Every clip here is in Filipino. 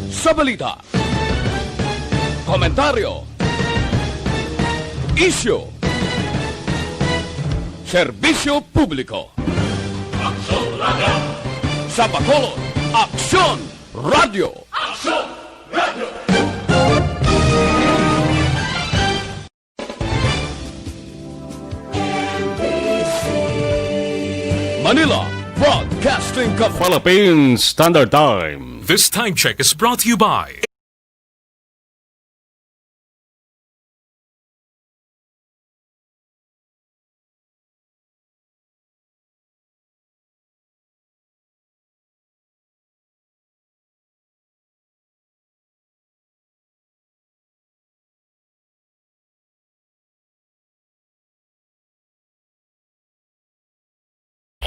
sa balita, komentaryo, isyu, serbisyo publiko. Aksyon Radio! Sa Bacolod, Aksyon Radio! Aksyon Radio! Manila Broadcasting Company, Philippines Standard Time. This time check is brought to you by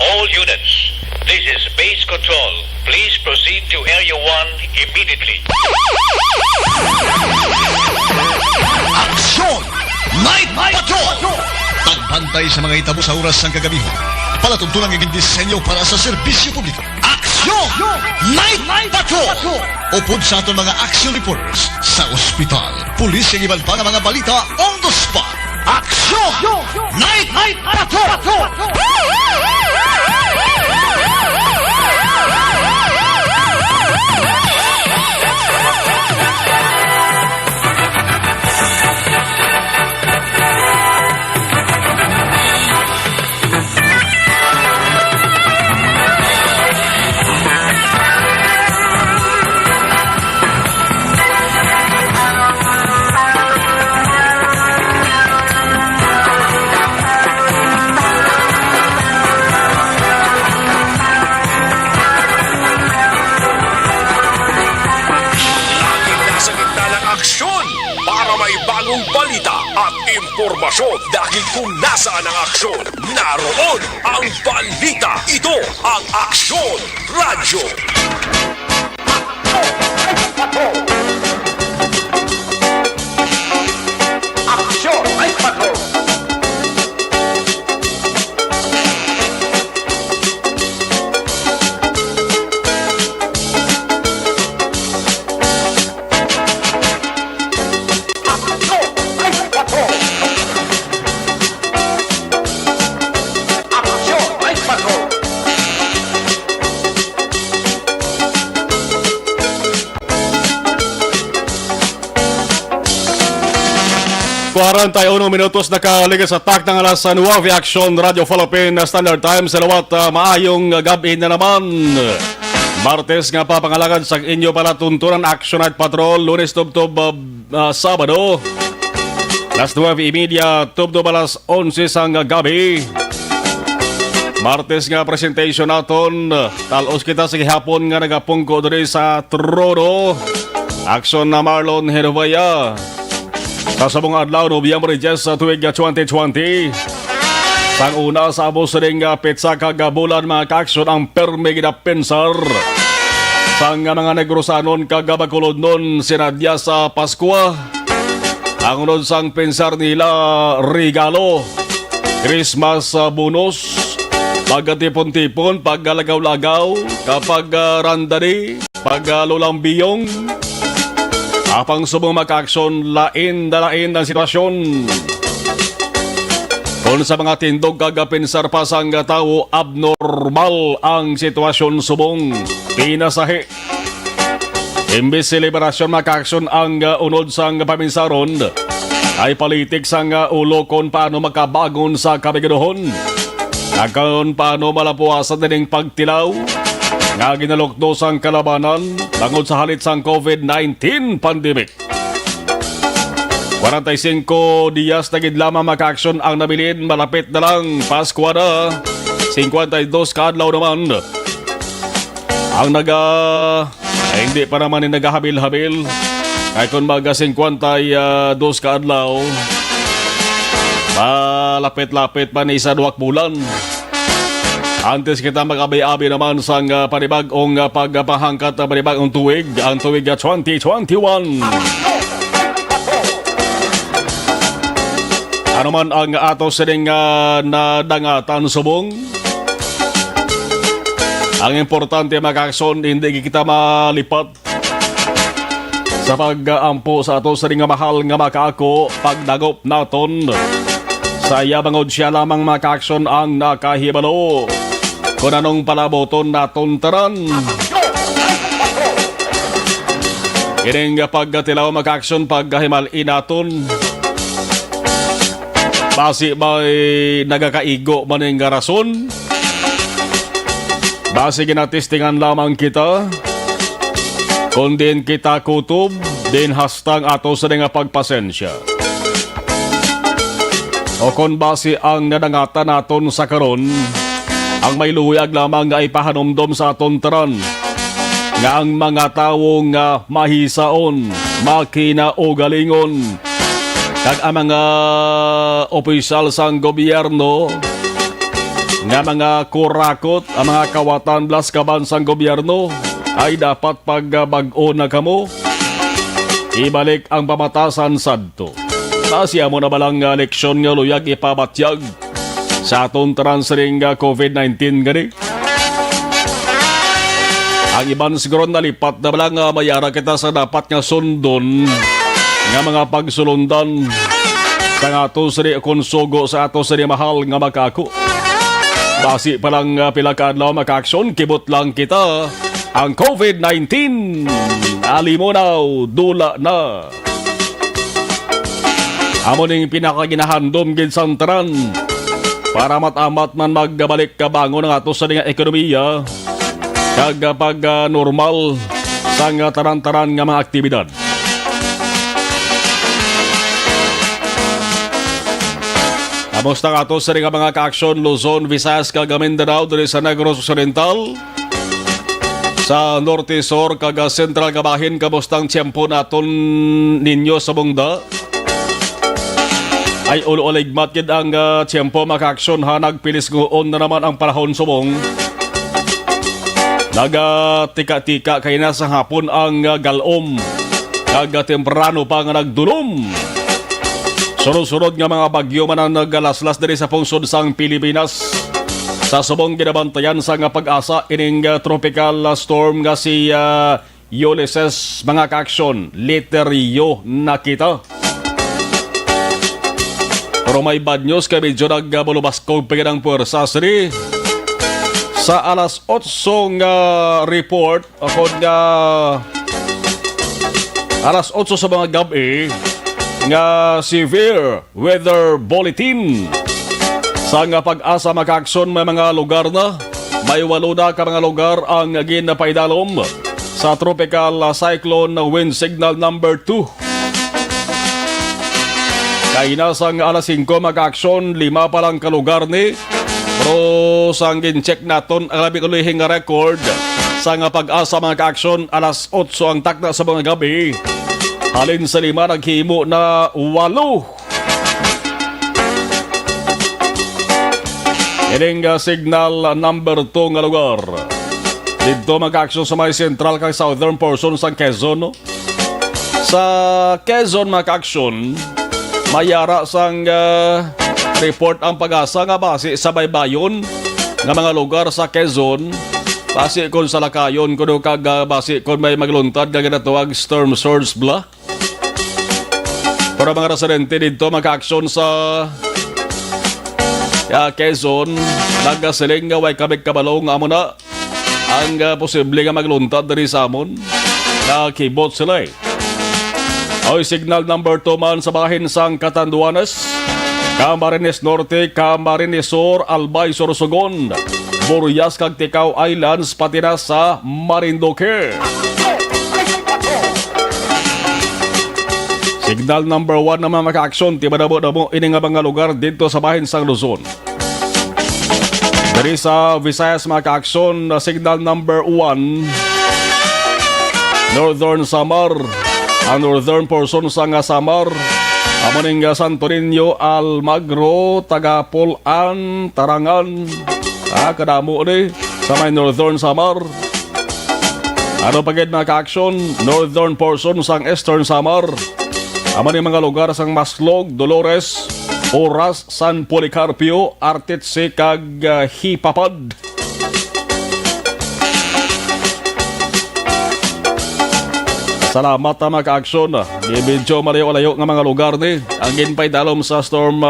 All units, this is base control. Please proceed to Area 1 immediately. Aksyon! Night Patrol! Pagbantay sa mga hitabo sa oras ng kagabihan. Palatuntunang iging disenyo para sa serbisyo publiko. Aksyon! Night Patrol! Upod sa aton mga action reporters sa ospital, pulis ang iban pa ng mga balita on the spot. Aksyon! Night Patrol! balita at impormasyon dahil kung nasaan ang aksyon, naroon ang balita. Ito ang Aksyon Radio. Aksyon Night Patrol! Uno minutos nakaligas sa tak ng alas 9 Aksyon Radio Philippines Standard Time sa lawat maayong gabi na naman. Martes nga papangalagad sa inyo pala tuntunan Aksyon Night Patrol, Lunes tubtob Sabado alas 9:30 tubtob alas 11 sang gabi. Martes nga presentation naton, talos kita sa gihapon nga nagapungko diri sa trono. Aksyon na Marlon Hervaya sa sabong adlaw, Nobyembre 10 sa tuig 2020. Sang una sa abo sa ring petsa kagabulan mga kaaksyon ang perme ginapensar. Sang mga negrosanon kagabakulod nun sinadya sa Pasko. Ang unod sang pensar nila regalo, Christmas bonus, pagkatipon-tipon, paggalagaw-lagaw, kapag randani, paglulang biyong. Apang subong makaaksyon, lain ang sitwasyon. Kung sa mga tindog kagapensar pa sang tao, abnormal ang sitwasyon subong pinasahi. Imbis selebrasyon makaaksyon ang unod sang paminsaron, ay politik sang ulo kung paano makabagon sa kabigaduhon. Kung paano malapuasan din pagtilaw nga ginalukdos ang kalabanan tungod sa halit sang COVID-19 pandemic. 45 diyas na gidlama makaaksyon ang nabilin, malapit na lang Pasko na. 52 kaadlaw naman ang hindi pa naman nagahabil-habil. Ay kung maga 52 kaadlaw, malapit-lapit pa ni isa duwak bulan. Antes kita mag-abay-abay naman sa panibagong pagpahangkat na panibagong tuwig, ang tuwig 2021. Ano man ang ato sining nadangatan subong? Ang importante makakson, hindi kita malipat. sa pag-ampo sa ato sa ring nga mahal nga makaako pagdagop naton. Saya bangod siya lamang maka-aksyon ang nakahibalo. Kung anong palaboton naton taran. Ining pagkatilaw maka-aksyon pagkahimal inaton. Basi may nagakaigo maning nga rason. Basi ginatistingan lamang kita. Kung din kita kutob, din hastang ato sa nga pagpasensya. O kung basi ang nanangatan naton sa karon, ang may luyag lamang nga ipahanomdom sa aton taran, nga ang mga tao nga mahisaon, makina o galingon, kag ang mga opisyal sang gobyerno, nga mga kurakot, ang mga kawatan blas kaban sang gobyerno, ay dapat pagbag-o na kamo, ibalik ang pamatasan sadto. Nasya mo na balang leksyon nga luyag ipabatyag sa aton transering COVID-19 gani? Ang iban siguro nalipat na balang mayara kita sa dapat nga sundon nga mga pagsulundan sa ato sari konsugo sa ato sari mahal nga makako. Basi palang pila ka adlaw maka-aksyon, kibot lang kita ang COVID-19 alimunaw dula na. Amo ning pinakaginahandom gid santran para matamat man magbalik kabangon ang ato sa nga ekonomiya kag pag normal sa nga taran-taran nga mga aktibidad. Amos na ato sa nga mga ka-aksyon Luzon, Visayas kag Mindanao diri sa Negros Occidental. Sa Norte Sur kag Central Gabahin, kabustang tiyempo naton ninyo sa bungda. Ay ulo-oligmat gid ang tiyempo maka-aksyon ha, nagpilis ngoon na naman ang panahon subong. Tika-tika kay na sa hapon ang galom kag temprano pa nga nagdulom. Sunod-sunod nga mga bagyo man ang nagalaslas diri sa pungsod sang Pilipinas. Sa subong ginabantayan sa nga pag-asa ining tropical storm nga si Ulysses mga ka-aksyon literyo nakita. Pero may bad news kay medyo nagbulubaskog pagin ang puwersa siri. Sa alas 8 nga report ako nga alas 8 sa mga gabi nga severe weather bulletin sa nga pag-asa maka-aksyon may mga lugar na may 8 na ka mga lugar ang ginapaidalom sa tropical cyclone wind signal number 2. Kaya nasang alas 5 maka-aksyon, 5 pa lang kalugar ni. Pero sang gin-check naton ang labing ulihing nga record sa nga pag-asa mga ka-aksyon, alas 8 ang takna sa mga gabi. Halin sa 5 naghimo na 8. Ining signal number 2 nga lugar. Dito mag-aksyon sa may central kang southern portion sa Quezon. No? Sa Quezon mag-aksyon, mayara sang report ang pag-asa nga base sa baybayon nga mga lugar sa Quezon. Base kon sa lakayon kuno kag base kon may magluntad nga ginatawag storm surge bla. Para mga residente dito mag-aksyon sa Quezon, nagasiling nga way kabig kabalong amo na ang posible nga magluntad diri sa amon. Nakibot sila Oy, signal number 2 man sa bahin sang Catanduanes, Camarines Norte, Camarines Sur, Albay, Sorsogon, Burias kag Tikaw Islands, pati na sa Marinduque. Signal number 1 naman maka-aksyon, tiba-dabo ini nga mga lugar dito sa bahin sang Luzon. Dari sa Visayas maka-aksyon, signal number 1, Northern Samar, ang northern portion sa nga Samar, amoning Santo Niño, Almagro, Tagapulan, Tarangan, kadamo ni sa may northern Samar. Ano pagid na ka-aksyon, northern portion sang eastern Samar, amoning mga lugar sang Maslog, Dolores, Oras, San Policarpio, Artitse kag Hipapad. Salamat na mga ka-aksyon. Medyo malayo-layo nga mga lugar ni. Ang ginpay dalom sa storm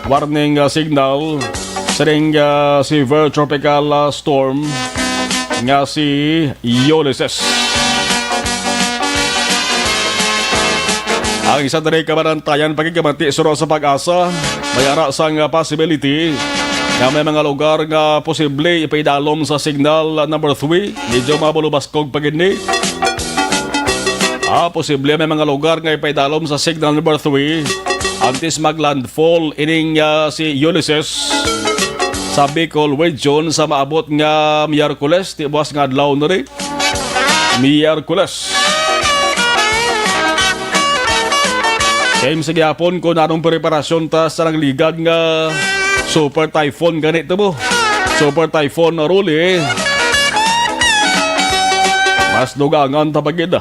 warning signal. Siring severe tropical storm nga si Ulysses. Ang isa na rin kamanantayan pagkikamati suro sa pag-asa. May ara sang possibility nga may mga lugar nga posible ipaidalom sa signal number 3. Medyo mabulubaskog pagini. Posible may mga lugar nga ipaidalom sa signal number 3 antes maglandfall ining si Ulysses sa Bicol region sa maabot nga Miyerkules. Tibuas nga adlaw na rin. Miyerkules. Same sa gyapon kung anong preparasyon ta sa nangligad nga super typhoon ganito mo. Super typhoon Ruli. Mas dugangan tapagid.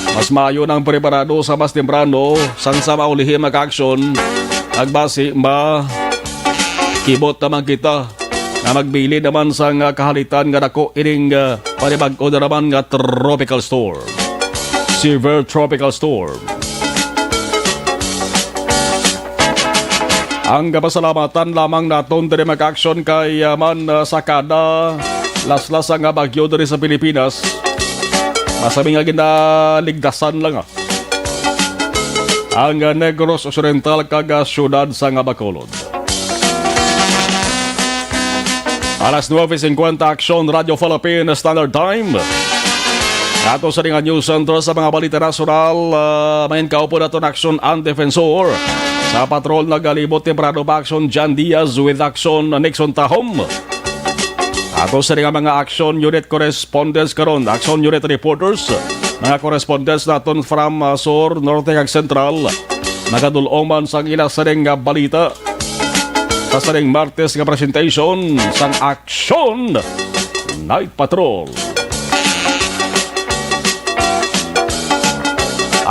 Mas maayo ng preparado sa mas temprano sang sa maulihim mag-aksyon agbasi kibot naman kita na magbili naman sa kahalitan nga dako ining panibag-o na naman nga tropical storm. Severe tropical storm. Ang kapasalamatan lamang naton diri mag-aksyon kay man sa kada laslas nga bagyo diri sa Pilipinas. Masabi nga ginaligdasan lang ang Negros Occidental kaga syudad sa nga Bacolod. Alas 9:50 Aksyon Radio Philippine Standard Time. Ato sa ringa News Center sa mga balita nasyonal, mahin kaupo na ito Aksyon ang Defensor. Sa patrol nagalibot temprano pa Aksyon John Diaz with Aksyon Nixon Tahom. Ato sa ringa mga Aksyon Unit Correspondents karon, Aksyon Unit Reporters, mga correspondents naton from Sur, Norte kag Central. Nagadulong man sang ila sa ring balita. Sa ring Martes nga presentation sang Aksyon Night Patrol.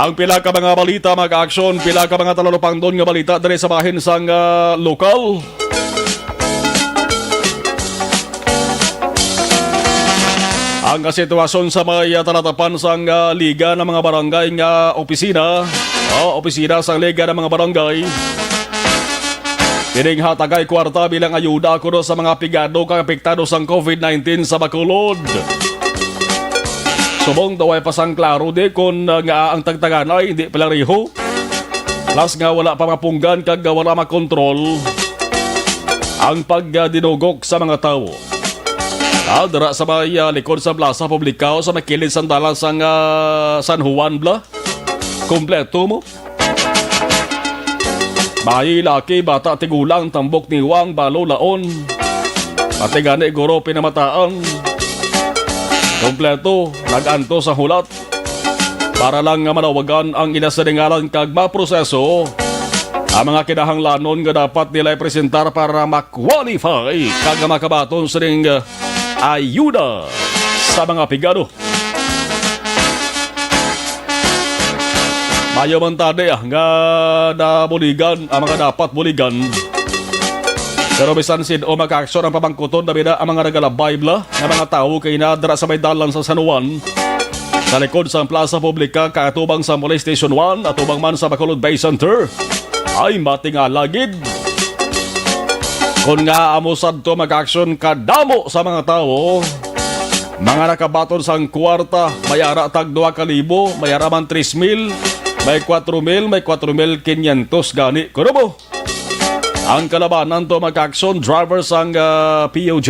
Ang pila ka mga balita mag-aksyon, pila ka mga talalupang doon nga balita dali sa bahin sang lokal. Ang sitwasyon sa may talatapan sang liga ng mga barangay nga opisina, opisina sang liga ng mga barangay. Pining hatagay kwarta bilang ayuda kuno sa mga pigado kang apektado sang COVID-19 sa Bacolod. Subong daw ay pasang klaro di kung nga ang tagtagan ay hindi pala riho. Plus nga wala pa mapunggan kag wala makontrol ang pagdinugok sa mga tao. Dara sa may likod sa Plaza Publica o sa makilid sandalan sang San Juan bla. Kompleto mo. May laki, bata, tigulang, tambok, niwang, balo, laon. Pati gani guro pinamataan. Kompleto, nag-anto sa hulat para lang manawagan ang inasaringalan kag maproseso ang mga kinahanglanon nga dapat nila ipresentar para ma-qualify kag makabaton sa ring ayuda sa mga pigado. Mayo man tadi nga nabuligan ang mga dapat buligan. Pero bisan sin o maka-aksyon ang pamangkuton na bida ang mga nagalabay bla nga mga tao kay nadara sa may dalan sa San Juan sa likod sa Plaza Publica kaatubang sa Police Station 1 atubang man sa Bacolod Bay Center ay matingalagid. Kung nga amusad to maka-aksyon kadamo sa mga tao, mga nakabaton sang kwarta, mayara tag 2,000, mayara man 3,000, may 4,000, may 4,500 gani. Kuno mo? Ang kalabanan to mag-aksyon, drivers ang POJ,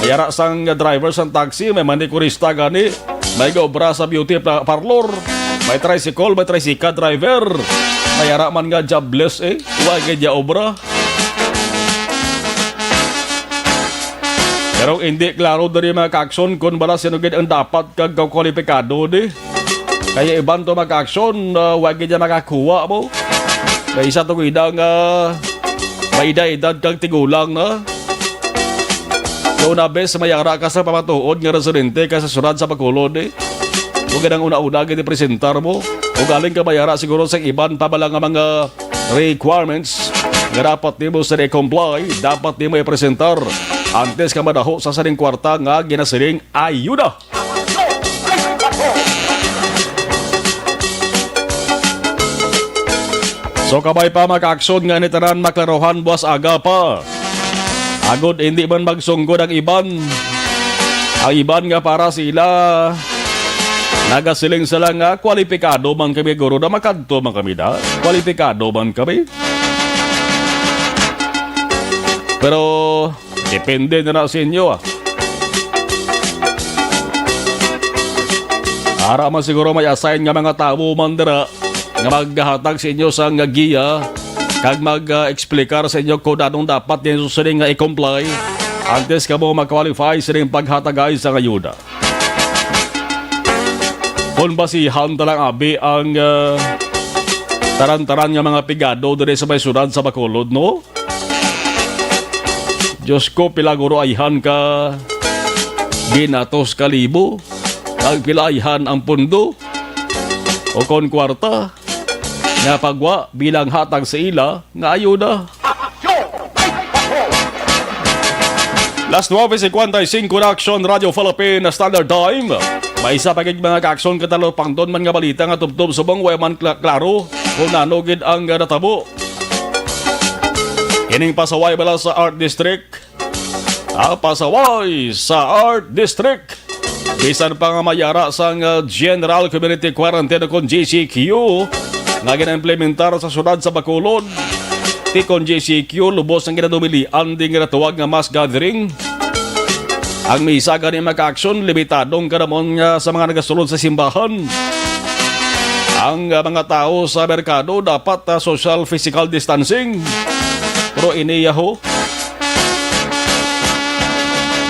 mayara sang drivers ang taxi, may manikurista gani, may gobra sa beauty parlor, may tricycle driver, mayara man nga jobless wag kaya obra. Pero hindi klaro dari mag-aksyon kung bala sinugid ang dapat kag kwalipikado di. Kaya iban to mag-aksyon, wag kaya makakuha mo. May isa to idang may edad kag tigulang na. Kung nabes mayara ka sa pamatuod nga residente ka sa surad sa Bacolod huwag ka nang una-una gini presentar mo. O galing ka mayara siguro sa iban pabala nga mga requirements nga dapat di mo sa comply, dapat di mo i-presentar antes ka madaho sa saring kwarta nga ginasiring ayuda. So kabay pa mag-aksyon nga ni tanan maklarohan buwas aga pa. Agod hindi man magsunggod ang iban. Ang iban nga para sila nagasiling sila nga kwalipikado man kami guro na makadto man kami da. Kwalipikado man kami. Pero depende na sa inyo Ara man siguro may assign nga mga tao man dira nga maghahatag sa inyo sa nga giya kag mag-explikar sa inyo kung anong dapat din susunod nga i-comply antes ka mo mag-qualify sa ring paghatagay sa ayuda. Kung basihan talang abi ang taran-taran nga mga pigado diri sa may syudad sa Bacolod, no? Diyos ko, pilaguro ayhan ka ginatos kalibo kag pilayhan ang pundo o kon kwarta nga pagwa bilang hatag sa ila nga ayuda. Last 9:55 na Aksyon Radio Philippine Standard Time. May isa pagig mga ka-aksyon katalo pang doon man nga balita nga tubtob subong way man klaro kung nanogid ang natabo. Ining pasaway bala sa Art District. Pasaway sa Art District. Bisan pa nga mayara sa General Community Quarantine kon GCQ nga gina-implementar sa syudad sa Bacolod. Ti kon GCQ lubos ang ginadumilian din nga tuwag nga mass gathering. Ang misa gani mag-aksyon limitadong kadamon nga sa mga nagasulod sa simbahan. Ang mga tao sa merkado dapat social physical distancing. Pero iniyaho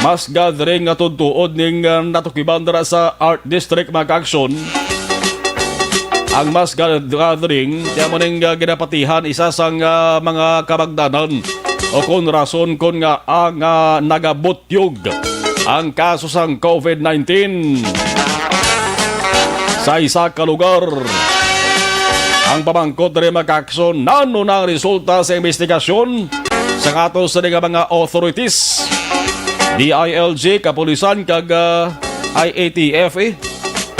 mas gathering nga tuntuod ning natukiban dara sa Art District mag-aksyon. Ang mas gathering diya mo ning ginapatihan isa sa mga kabagdanan o kon rason kon nga ang nagabutyog ang kaso sang COVID-19 sa isa ka lugar. Ang pamangkot rin mag-aksyon nano na ang resulta sa investigasyon sa ato sa mga authorities. DILG, Kapulisan, kag IATF,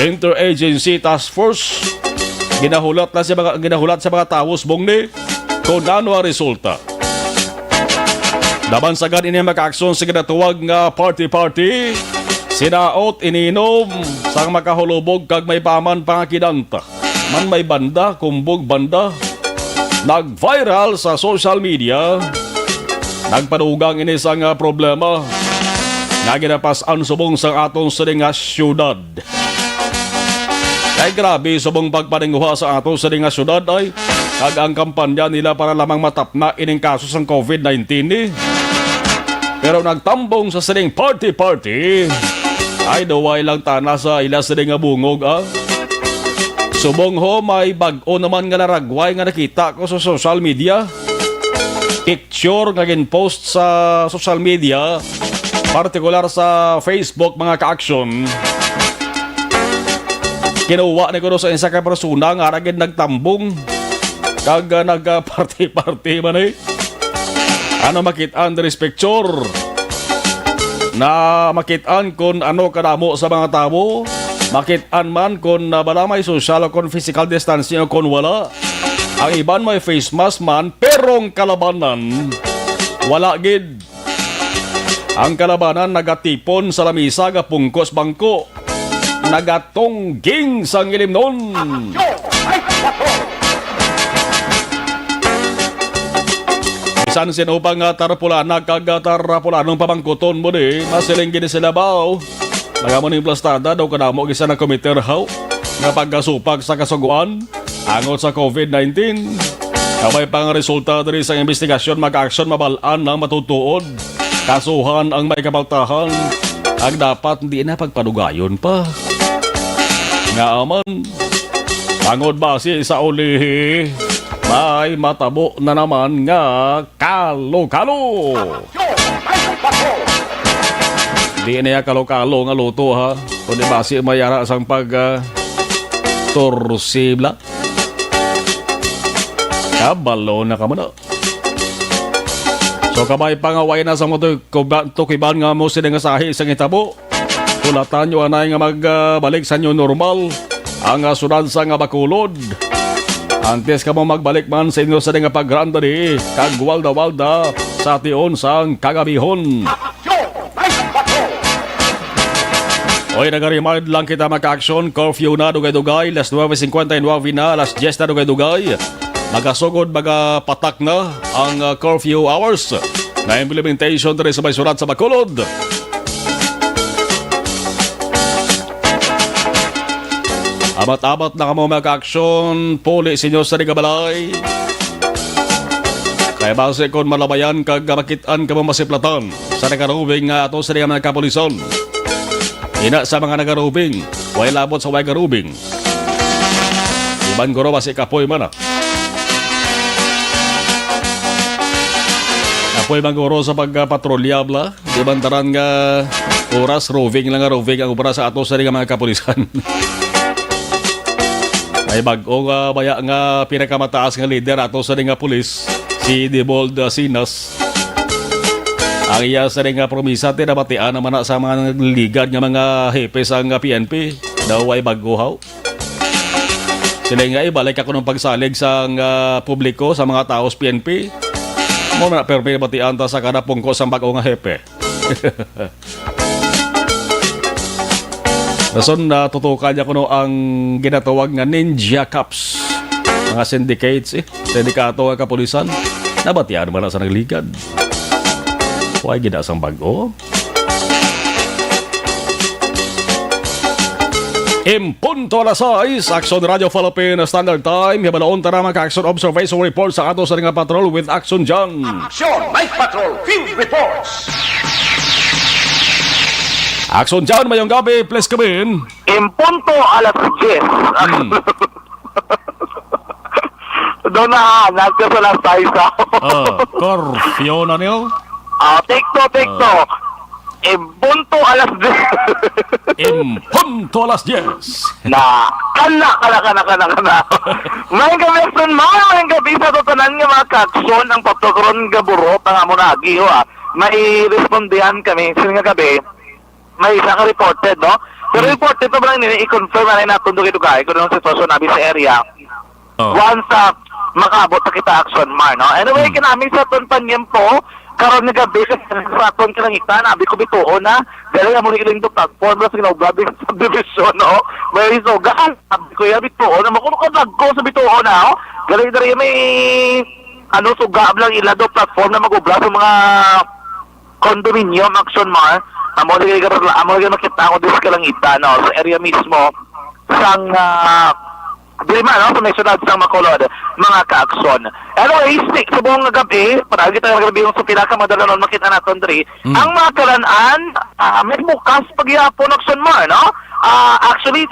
Interagency Task Force. Ginahulat sa mga tawos bongni kung ano ang resulta. Daban sa gan ini mag-aksyon sa ginatuwag nga party-party, sinaot ininom sang makahulubog kag may paman pangakinanta. Man may banda, kumbog banda. Nag-viral sa social media. Nagpadugang ini sang problema nga ginapas-an subong sa atong sa syudad. Ay grabe subong pagpaninguha sa atong sa syudad ay kag ang kampanya nila para lamang matapna ining kaso sang COVID-19 ni. Pero nagtambong sa sining party-party ay daway lang tana sa ila sining bungog Subong ho may bag-o naman nga naragway nga nakita ko sa social media. Picture nga gin-post sa social media, partikular sa Facebook mga ka-aksyon. Kinuha ni ko sa isa ka persona nga ragid nagtambong kag nagparty-party man Ano makitaan diri picture? Na makitaan kon ano kadamo sa mga tao, makitaan man kon bala may social o kon physical distancing o kon wala. Ang iban may face mask man perong kalabanan wala gid. Ang kalabanan nagatipon sa lamisa ga pungkos bangko. Nagatongging sang ilimnon. Bisan sino pa nga tarpulana kag tarpulanong pamangkuton mo di masiling gini sila bao. Nagamon yung plastada daw kadamo gisa na komiter how nga pagkasupag sa kasuguan angot sa COVID-19. Kamay pang resulta diri sa investigasyon mag-aksyon mabalaan na matutuod. Kasuhan ang may kabaltahan. Ang dapat hindi na pagpadugayon pa. Nga aman, pangod base sa ulihi, may matabo na naman nga kalo-kalo. Di niya kalo-kalo nga luto ha. Kundi base mayara sang torsibla. Kabalo na ka man. So kamay pangaway na sa mo tukiban nga mo sila nga sahi isang itabo. Tulatan nyo anay nga magbalik sa inyo normal ang sunod sa nga Bacolod. Antes ka mo magbalik man sa inyo sa nga pagranda ni kag walda-walda sa tion sang kagabihon. Aksyon! Night Patrol! Oy, nag-remind lang kita maka-action. Curfew na dugay-dugay. Las 9:59 na. Las 10 na dugay-dugay. Magasugod, magapatak na ang curfew hours na implementation rin sa may surat sa Bacolod. Abat-abat na kamo maka-action. Puli sinyo sa Rigabalay. Kaya base kung malabayan kag makitaan ka mo masiplatan sa nagarubing nga ato sa mga kapolison. Ina sa mga nagarubing, way labot sa way garubing. Iban guro basi kapoy man. Kapoy man guro sa pagpatrolyabla. Di bantaran nga oras roving lang nga roving ang obra sa ato sa mga kapolisan. Ay bag-o nga baya nga pinakamataas nga leader ato sa nga pulis, si Debold Sinas. Ang iya sa nga promisa tinabatian naman na sa mga ligad nga mga hepes ang PNP daw ay baguhaw. Sila nga ibalik ako ng pagsalig sa publiko sa mga taos PNP. Mo na permi batian ta sa kada pungkos ang bago nga hepe. Rason na tutukan niya ko ang ginatawag nga Ninja Cups. Mga syndicates sindikato nga kapulisan. Nabatian naman na sa nagligad. Huwag ginasang bago. Impunto alas 6, Action Radio Philippine Standard Time. Hibalaon ta na maka-action observation report sa ato sa nga patrol with Action John. Aksyon! Night Patrol! Field Reports! Action John, mayong gabi, please come in. Impunto alas 10. Doon na, nagkasa lang tayo sa... Curfew na niyo? Take to. Impunto alas 10. Impunto alas 10. Na, kana. May gabi sa tutanan nga mga kaksyon ang patokron gaburo, tanga mo na agiho May respondihan kami, sino nga gabi, may isa ka reported, no? Pero reported to ba lang i-confirm na natin doon kung anong sitwasyon namin sa area. Once makabot na kita action, Mar, no? Anyway, kinaming sa ton panyempo, karon nga gabi sa ton kinangita, nabi ko bituon na, dahil nga muli ilang do platform na sa ginawabi sa subdivision, no? May isogan, sabi ko yung bituon, na makunukad ko sa bituon, na, no? Galing na rin may, sugab lang ila do platform na mag-ubla sa mga condominium action, Mar. Amo na makita ako dito kalangita, no? Sa area mismo, sang, Dilima, no? Sa may sunod sang Macolod, mga ka-aksyon. Anyway, stick sa buong gabi, para kita ng gabi yung sa pinakamadala nun, makita natin diri, ang mga kalanaan, may bukas pagyapon aksyon mo, no? Actually,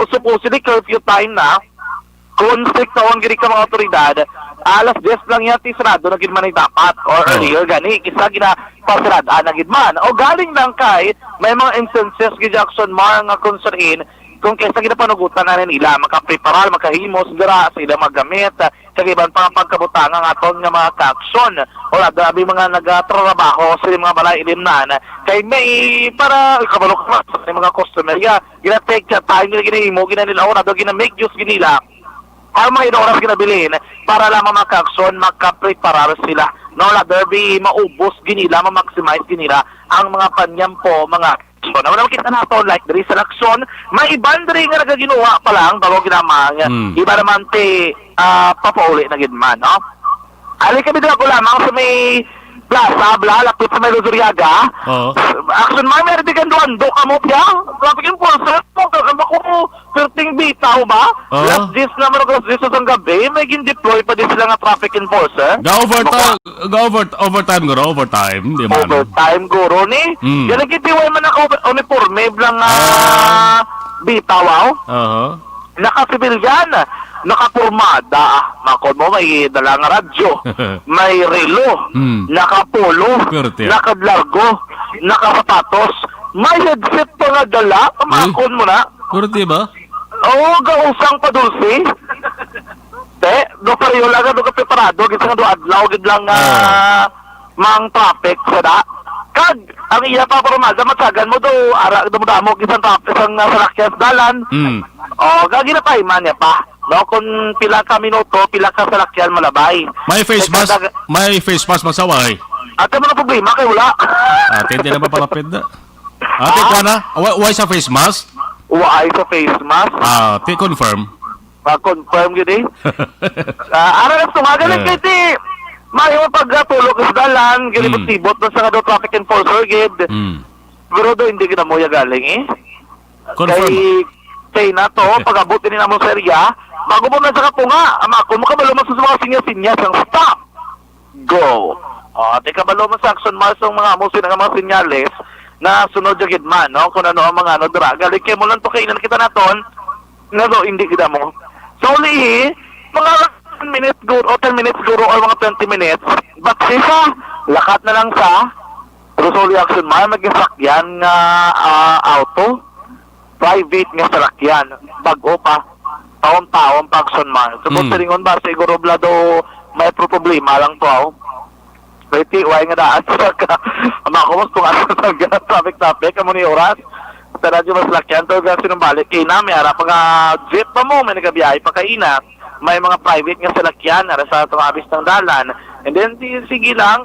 supposedly curfew time na, kung strict na ang giri ka mga otoridad, alas 10 lang yan, tisrado na gidman ay dapat, or earlier, gani, kisa ginapasradaan na gidman. O galing lang kay, may mga instances, Jackson, mga concern, kung kaysa ginapanugutan na nila, makapreparal, makahimos, dira, sila magamit, kagiban pang pagkabutangan aton nga mga kaksyon. O grabe mga nagatrabaho sa mga balay ilimnan. Kay may, para, kabalo ka sa mga customer, gina-take time, gina-himo, gina-nila, o gina-make use ginila, ang mga inoras ginabilin para lamang makaksyon, makapreparar sila. No, derby, maubos ginila, ma-maximize ginila ang mga panyampo, mga aksyon. Naman nakita nato, like, there is an aksyon, may ibang rin nga nagaginawa pa lang, bago ginamang, iba naman papauli na gidman, no? Ali kami dito ko lamang sa may plaza, lapit sa may Luzuriaga. Action man, meron din doon, do ka mo piya. Grabe yung pulsa, ako, perting bitaw ba? Last days naman, last days sa gabi, may gin-deploy pa din sila nga traffic enforcer. Overtime, di man. Overtime, guro ni. Yan ang kitiway man ako, uniforme, blang bitaw, Naka-civilian, naka-pormada, makon mo, may dalang radyo, may relo, naka-polo, naka-largo, naka-sapatos, may headset pa nga dala, makon mo na. Kurti ba? Oo, gausang pa dulce. Do pareho lang, do kapreparado, gisa nga do adlaw, gid lang mang traffic sa da. Kag, ang iya pa pormada, matsagan mo do, ara, do mo isang traffic, isang salakyan sa dalan. O, gagi na pa, iman niya pa. no, kung pila ka minuto, pila ka salakyan malabay. May face mask, magsaway. At ano na problema kay wala. Ate, hindi na ba palapit na? Ate, kuha na? Why sa face mask? Why sa face mask? Ate, confirm. Confirm gid eh. Ara na tumagal kay ti. Mayo pagtulog sa dalan, gilibot-tibot na sa traffic enforcer gid. Pero do hindi gid mo ya galing eh. Confirm. Kay na to, pag-abot din na mo sa area, bago mo na sa kapunga, kung makabalo mo sa mga sinyas-sinyas ang stop, go. Di kabalo mo sa action march ng mga amusin ng mga sinyales na sunod jagid man, no? Kung ano ang mga dra. Galing kay mo lang to kainan kita naton, na do hindi kita mo. So, lihi, mga 10 minutes guro or mga 20 minutes, but siya, lakat na lang sa Rosoli Action March, mag-sakyan nga auto, private nga salakyan, bago pa, taon-taon pa Action March. So, kung tiringon ba, siguro blado may problema lang to, Pwede, huwag nga daan sa ka. Makumos kung ano sa traffic, amo ni oras. Sa radyo mas lakyan, to kasi nung balik kay na, may harap mga jeep pa mo, may nagabiyahe pa kaina. May mga private nga salakyan, ara sa tumabis ng dalan. And then, sige lang,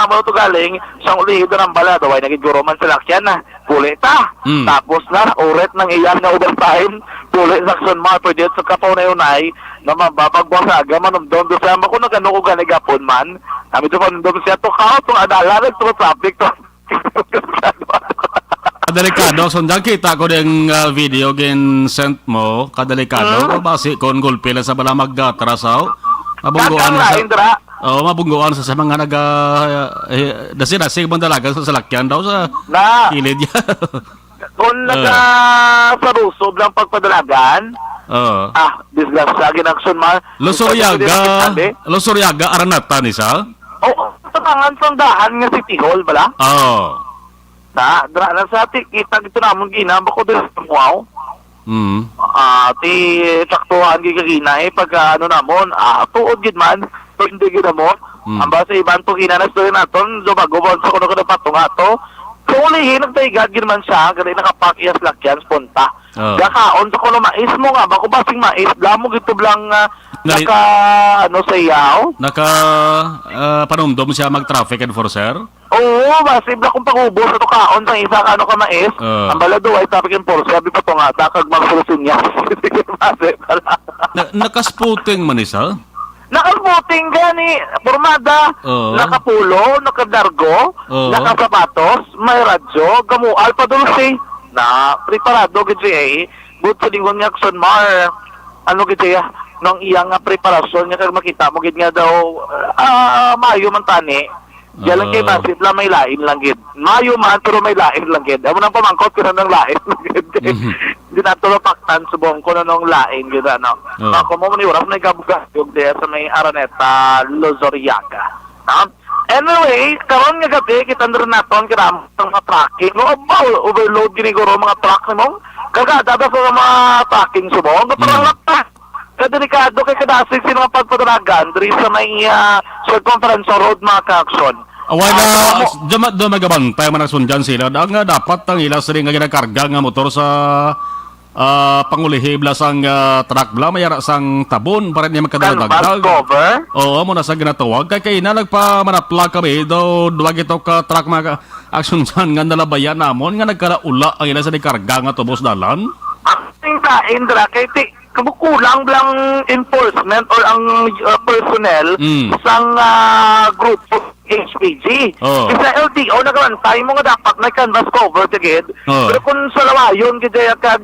mga to galing, siyang ulihido ng bala, daway nagiguro man salakyan na, puli ta. Tapos na, uret ng iyan na overtime, puli sa Action March, pwede sa kapaw na yunay, na mababagwang sa aga, manumdom doon sa ako na gano'n ko ganigapon man. Kami ito manumdom siya, to kao, itong adala, ito traffic, to. Kadelikado, sundang kita ko ng video gin sent mo, kadelikado, basi kon gulpi lang sa bala magtrasaw. Mabungguan sa Indra. mabungguan sa mga dasi-dasi bang dalaga sa salakyan daw sa Na, kilid niya. kung sa rusob lang pagpadalagan, disgrasya, Action March. Losoryaga, Aranata ni sa? Oo, tatangan sa dahan nga City Hall, bala? Oo. Dra na sa ati, kita dito namon ginamba ko din sa wow. Ti saktuhan gigagina pag ano namon, tuod gid man, so hindi gid mo. Ang base ibang to ginanas to naton, so bago bon sa kuno patunga to. So ulihin nagtaigad gid man siya, gali nakapakyas lakyan punta. Gakaon sa kuno mais mo nga, bako basing mais, damo gito lang naka ano sa yaw. Panumdom siya mag-traffic enforcer? Oo, masib na kung pag-ubos sa kaon sa isa ka ano ka mais. Ang balado ay traffic enforcer, sabi pa to nga, takag magsolusyon niya. Nakasputing man isa? Nakabuting gani, formada, nakapulo, nakadargo, nakasapatos, may radyo, gamual pa dulce, na preparado gid but sa lingon nga Action March, ano gid nung iyang preparasyon nga kag makita mo gid nga daw mayo man tani. Diyan kay Masip lang may lain lang gid. Mayo man pero may lain lang gid. Amo nang pamangkot ko nang lain lang gid. Di na to paktan subong ko nang lain gid ano. Ako mo ni oras na gabugas yung sa may Araneta Lozoriaga. Anyway, karon nga gabi kita rin naton kiram ng mga tracking. No, overload giniguro mga truck mo. Kagada ba sa mga tracking subong? Parang lakta. Kadelikado kay kadasig sino mga pagpadalagan diri sa may circumference road mga ka-action. Away na, dumagabantay man nagsundan sila. Nga dapat ang ilas rin nga ginakarga nga motor sa pangulihibla sang truck bla, mayara sang tabon para niya magkadaladagdag. Cover? Oo, muna sa ginatawag. Kaya na nagpamanaplag kami, daw duwag ito ka truck mga action dyan nga nalabayan namon, nga nagkalaula ang ilas rin karga nga tubos dalan. Ang Indra, kay kabukulang lang enforcement or ang personnel sang group HPG. Kasi LTO nagrantay mo nga dapat may canvas cover tigid. Pero kung sa lawayon gid kag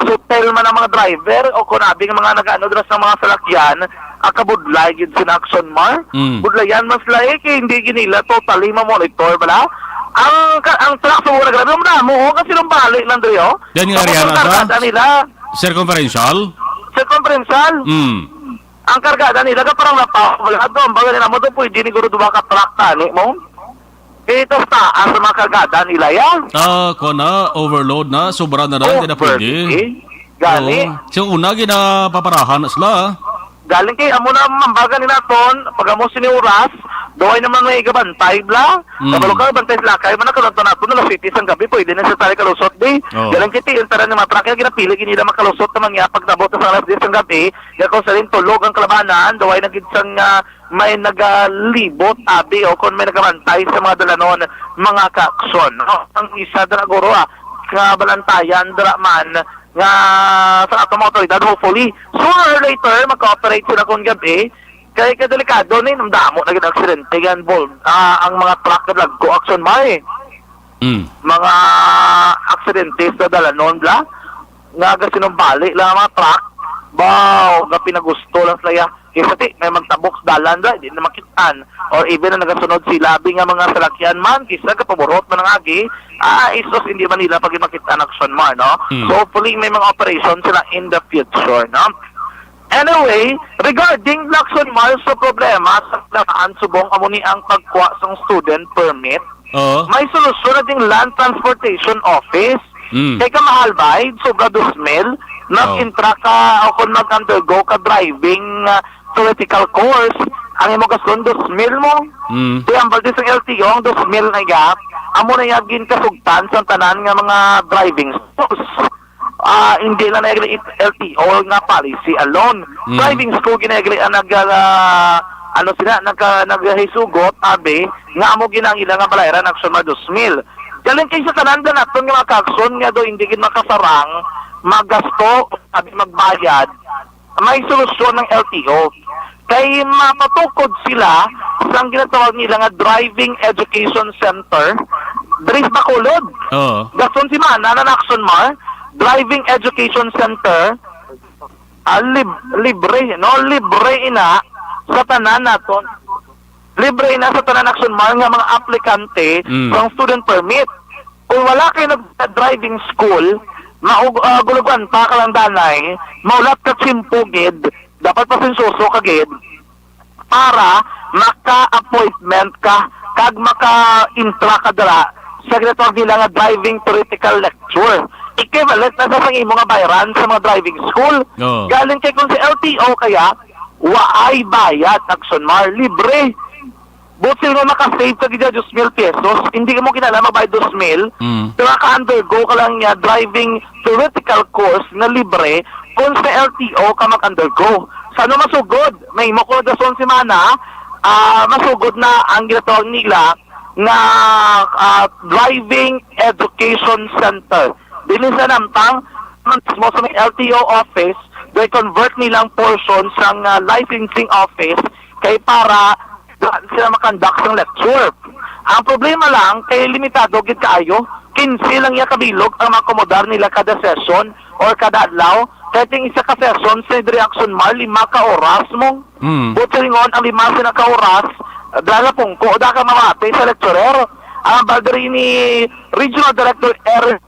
hotel man ang mga driver o kung abi nga mga nagaano dras ng mga salakyan, akabudlay gid sin Action March. Budlayan mas laik hindi ginila totally ma-monitor bala. Ang truck sa muna grabe mo kasi nung balik lang dito. Yan nga riyan sa nila. Circumferential? Ang kargada nila ka parang napawala doon. Baga nila mo doon pwede ni Guru Duba ka-truck tani mo. Ito taas sa mga kargada nila yan. Na, overload na, sobra na na, hindi na pwede. Gali. So, una, ginapaparahan sila. Galing kay amo na mambaga ni naton, pag amo siniuras, Doon naman may gabantay bla. Kabalo ka, bantay sila. Kaya man nakalanto na ito na city sa gabi, pwede na siya tayo kalusot di. Oh. Galang kiti, yung tara ng mga truck, kaya ginapili, ginila makalusot na mga pagtabot sa alas 10 sa gabi. Kaya kung sa rin tulog ang kalabanan, doon ay naginsang may nagalibot, abi, o kung may nagabantay sa mga dalanon, mga kaaksyon. No? Ang isa na guro, kabalantayan, man, nga sa atong mga otoridad, hopefully, sooner or later, mag-cooperate sila kung gabi. Kaya kadelikado na yun, ang damo na gina-aksidente yan, ang mga truck na lagko, action may. Mga aksidente sa dalanon, bla. Nga sinumbali lang ang mga truck. Wow, nga pinagusto lang sila. Kasi may magtabok sa dalan, bla, hindi na makitaan. Or even na nagasunod sila, nga mga salakyan man, kisa kapaborot man ang agi, isos hindi man nila pag makitaan action man, no? So hopefully may mga operation sila in the future, no? Anyway, regarding Lacson Mars sa problema sa namaan subong amuni ang pagkuha sa student permit, may solusyon na ding Land Transportation Office. Kaya ka mahal ba? Sobra 2,000, nag-intra ka o kung mag-undergo ka driving theoretical course, ang imo gaston 2,000 mo. Kaya ang balde sa LTO, ang 2,000 na gap, amo na yagin kasugtan sa tanan nga mga driving schools. Hindi na nagli LTO nga policy alone. Driving school ginagli naghisugot abi nga amo ginang ilang nga balayran action ma 2,000. Galing kay sa tanan na naton nga kakson nga do hindi gid makasarang magasto abi magbayad. May solusyon ng LTO. Kay mapatukod sila sa ginatawag nila nga Driving Education Center. Dres Bacolod. Gaston si Mana na action mar. Driving Education Center, libre ina sa tanan naton. Libre ina sa tanan action mar nga mga aplikante ng student permit. Kung wala kayo nag-driving school, gulugan pa ka lang danay, maulat ka simpugid, dapat pa sinsuso ka gid, para maka-appointment ka, kag maka-intra ka dala sa ginatawag nila nga driving theoretical lecture. Equivalent na sa imo nga bayaran sa mga driving school. Galing kay kung sa LTO kaya, waay bayad, action mar, libre. Butil mo makasave ka gida 2,000 pesos, hindi mo kinala magbayad 2,000, pero ka-undergo ka lang niya driving theoretical course na libre kung sa LTO ka mag-undergo. Sa ano masugod? May mo ko dason si Mana, masugod na ang ginatawag nila na Driving Education Center. Dili sa namtang mo sa may LTO office, they convert nilang portion sa licensing office kay para sila makonduct ng lecture. Ang problema lang, kay limitado gid kaayo, 15 lang iya kabilog ang makomodar nila kada session or kada adlaw. Kahit yung isa ka session sa reaction mar, 5 ka oras mo. Butiringon ang 5 sila ka oras, dala pungko, da ka mamati sa lecturer. Ang baldari ni Regional Director Eric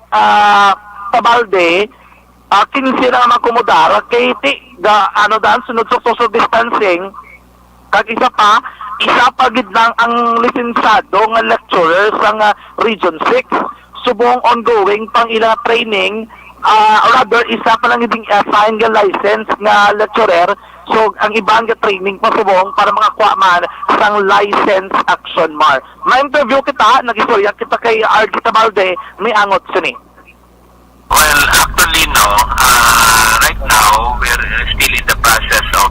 Tabalde, 15 lang makomodar, kay sunod sa social distancing, kag isa pa gid lang ang lisensado nga lecturer sa Region 6. Subong ongoing pang ilang training, rather isa pa lang yung assign nga license nga lecturer. So ang ibang nga training pa subong para makakuha man sang license action mar. Ma-interview kita, nag-istorya kita kay RD Tabalde, may angot sini. Well, actually, no. Right now, we're still in the process of,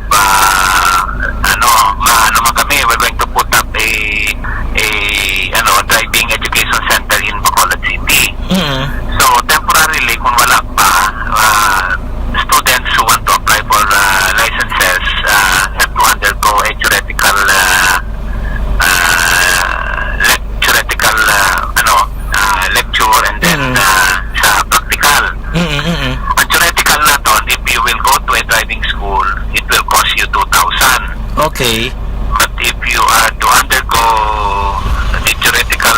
we're going to put up a driving education center in Bacolod City. So, temporarily, kung wala pa, students who want to apply for licenses have to undergo a theoretical lecture and then sa practical. Ang theoretical na to, if you will go to a driving school, it will cost you 2,000. Okay. But if you are to undergo the theoretical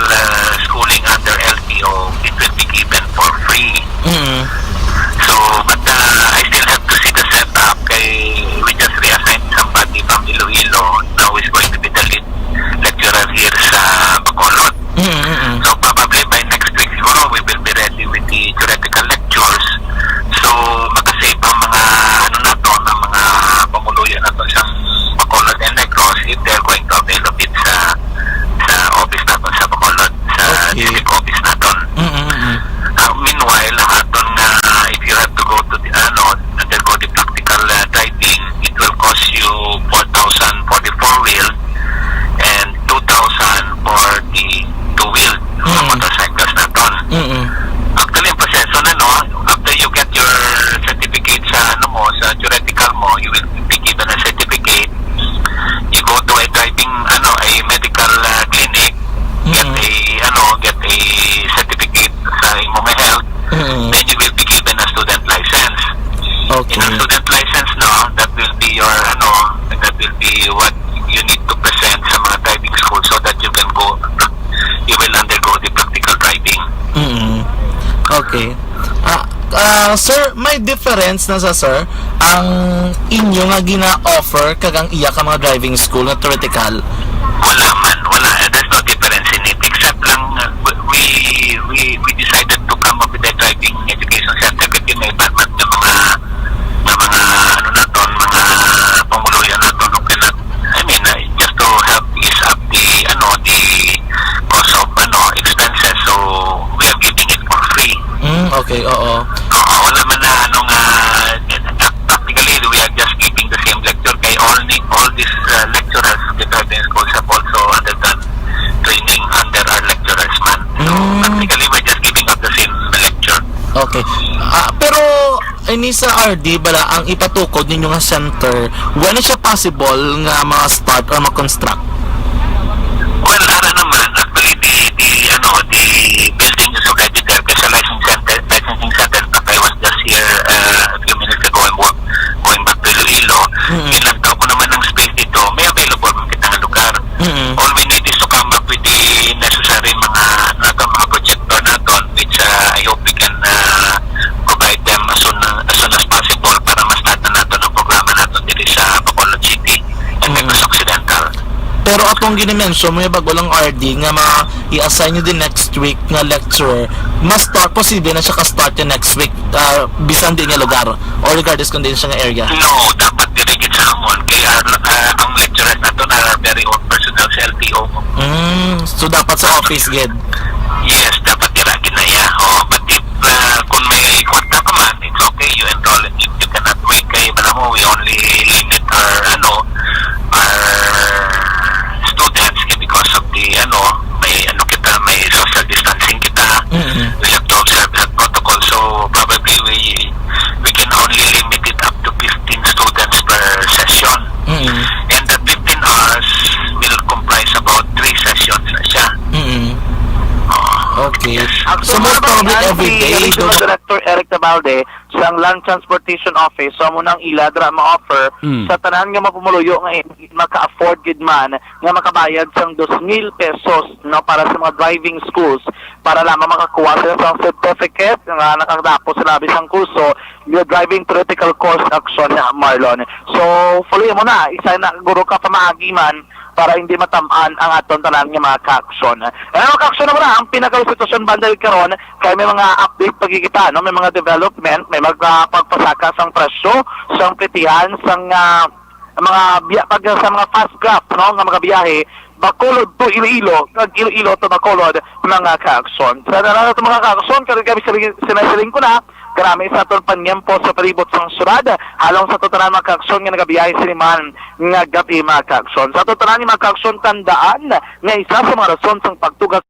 schooling under LTO, it will be given for free. So, but I still have to see the setup. We just reassigned somebody from Iloilo. Now is going to be the lead lecturer here sa Bacolod. So, probably by next week, siguro, we will be ready with the theoretical lectures. So, makasave ang mga, ang mga pamuluyan na to sa Bacolod and Negros. In a student license, no, that will be your, that will be what you need to present sa mga driving school so that you will undergo the practical driving. Okay. Sir, may difference na sa sir ang inyo nga gina-offer kagang iya ka mga driving school na theoretical? Wala man, wala. There's no difference in it except lang we decided to come up with a driving education certificate na iba't ng mga mga pamuluyan na to. Just to help ease up the cost of expenses, so we are giving it for free. Okay, oo. Wala man na practically we are just giving the same lecture kay all these lecturers of the driving schools have also undergone training under our lecturers man. So practically we're just giving up the same lecture. Okay. Pero ini sa RD bala ang ipatukod ninyo nga center, when is siya possible nga ma-start or ma-construct? Well, naman actually the building is already there kasi licensing center I was just here a few minutes ago and going back to Iloilo. Pinagtaw ko naman ng space dito, may available man kitang lugar. All we need is to come up with the necessary mga projector naton, which I hope we can provide them as soon as possible para ma-start na natin ang programa natin dito sa Bacolod City and Negros Occidental. Pero atong gini-mention mo yung bago lang RD nga i-assign nyo din next week nga lecturer, mas start posible na siya ka-start yung next week bisan din nga lugar or regardless kung din siya nga area? No, dapat dirigid sa amon kaya ang lecturers nato na very own personnel sa LTO. So dapat sa office gid? Yes, dapat diragin na ya. But if kung may kwarta pa man, it's okay, you enroll. If you cannot make kay mo, we only limit our students because of the may social distancing kita. We have to observe that protocol, so probably we can only limit it up to 15 students per session. And that 15 hours will comprise about 3 sessions na siya. Okay. So most probably every day Regional Director Eric Tabalde sa Land Transportation Office so mo nang iladra ma-offer sa tanan nga mapumuluyo nga maka-afford gid man nga makabayad sang 2,000 pesos no para sa mga driving schools para lamang makakuha sila sa certificate nga nakatapos sa labis ang kurso yung driving theoretical course action na Marlon. So fully mo na isa na guro ka pamaagi man para hindi matamaan ang aton tanan nga mga ka-aksyon. Mga ka-aksyon naman ang pinaka-sitwasyon bandal karon kay may mga update pagkikita, no? May mga development, may magpagpasaka sang presyo, sang pritihan, sang sa mga fast graph, no? Nga mga biyahe, Bacolod to Iloilo, kag Iloilo to Bacolod, mga ka-aksyon. Sa nalang ito mga ka-aksyon, kami sinasiling ko na, karami sa aton panyempo sa palibot sang syudad halong sa totanan mga ka-aksyon nga nagabiyahe siniman nga gabi mga ka-aksyon. Sa totanan ni mga ka-aksyon tandaan nga isa sa mga rason sang pagtugak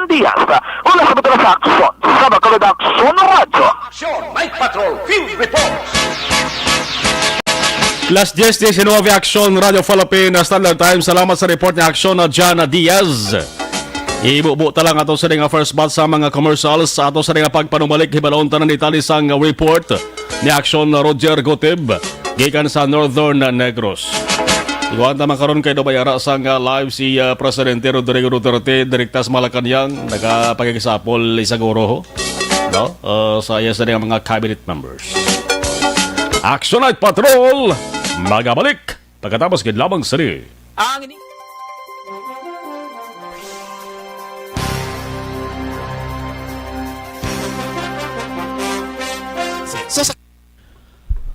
Diaz. Una sa betul sa aksyon sa Bacolod Aksyon Radyo. Action Night Patrol Field Reports. Last 10-19 Aksyon Radio Philippines Standard Time. Salamat sa report ni Aksyon na Jana Diaz. Ibubo talang ato sa nga first batch sa mga commercials sa ato sa nga pagpanumalik hibalon tanan Italy sang report ni Aksyon na Roger Gotib gikan sa Northern Negros. Iguan tamang karon kay Dobayara sang live si Presidente Rodrigo Duterte direktas Malacañang nagapagigisapol isaguro ho. No? Sa iya sa mga cabinet members. Action Night Patrol magabalik pagkatapos gid lamang sari. Ang ini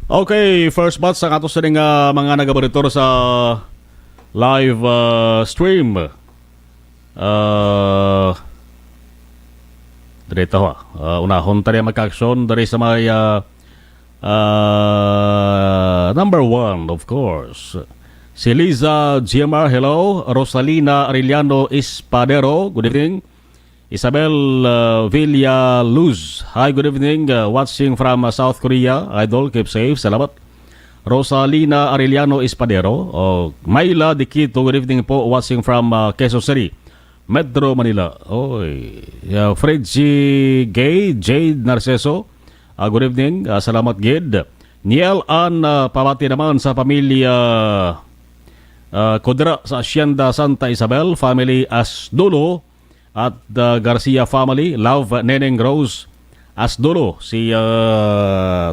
Okay, first batch sa ato sa mga nagabaritor sa live stream. Direta ho. Unahon tari magka-aksyon dari sa may number 1, of course. Si Liza GMR, hello. Rosalina Arellano Espadero, good evening. Isabel Villaluz, hi, good evening. Watching from South Korea. Idol, keep safe. Salamat. Rosalina Arellano Espadero. Mayla Dikito, good evening po. Watching from Quezon City, Metro Manila. Fred G. Gay, Jade Narceso. Good evening. Salamat, Gid. Niel Ann, pabati naman sa pamilya Kodra sa Hacienda Santa Isabel, family Asdolo at Garcia family, love Neneng Rose Asdolo, si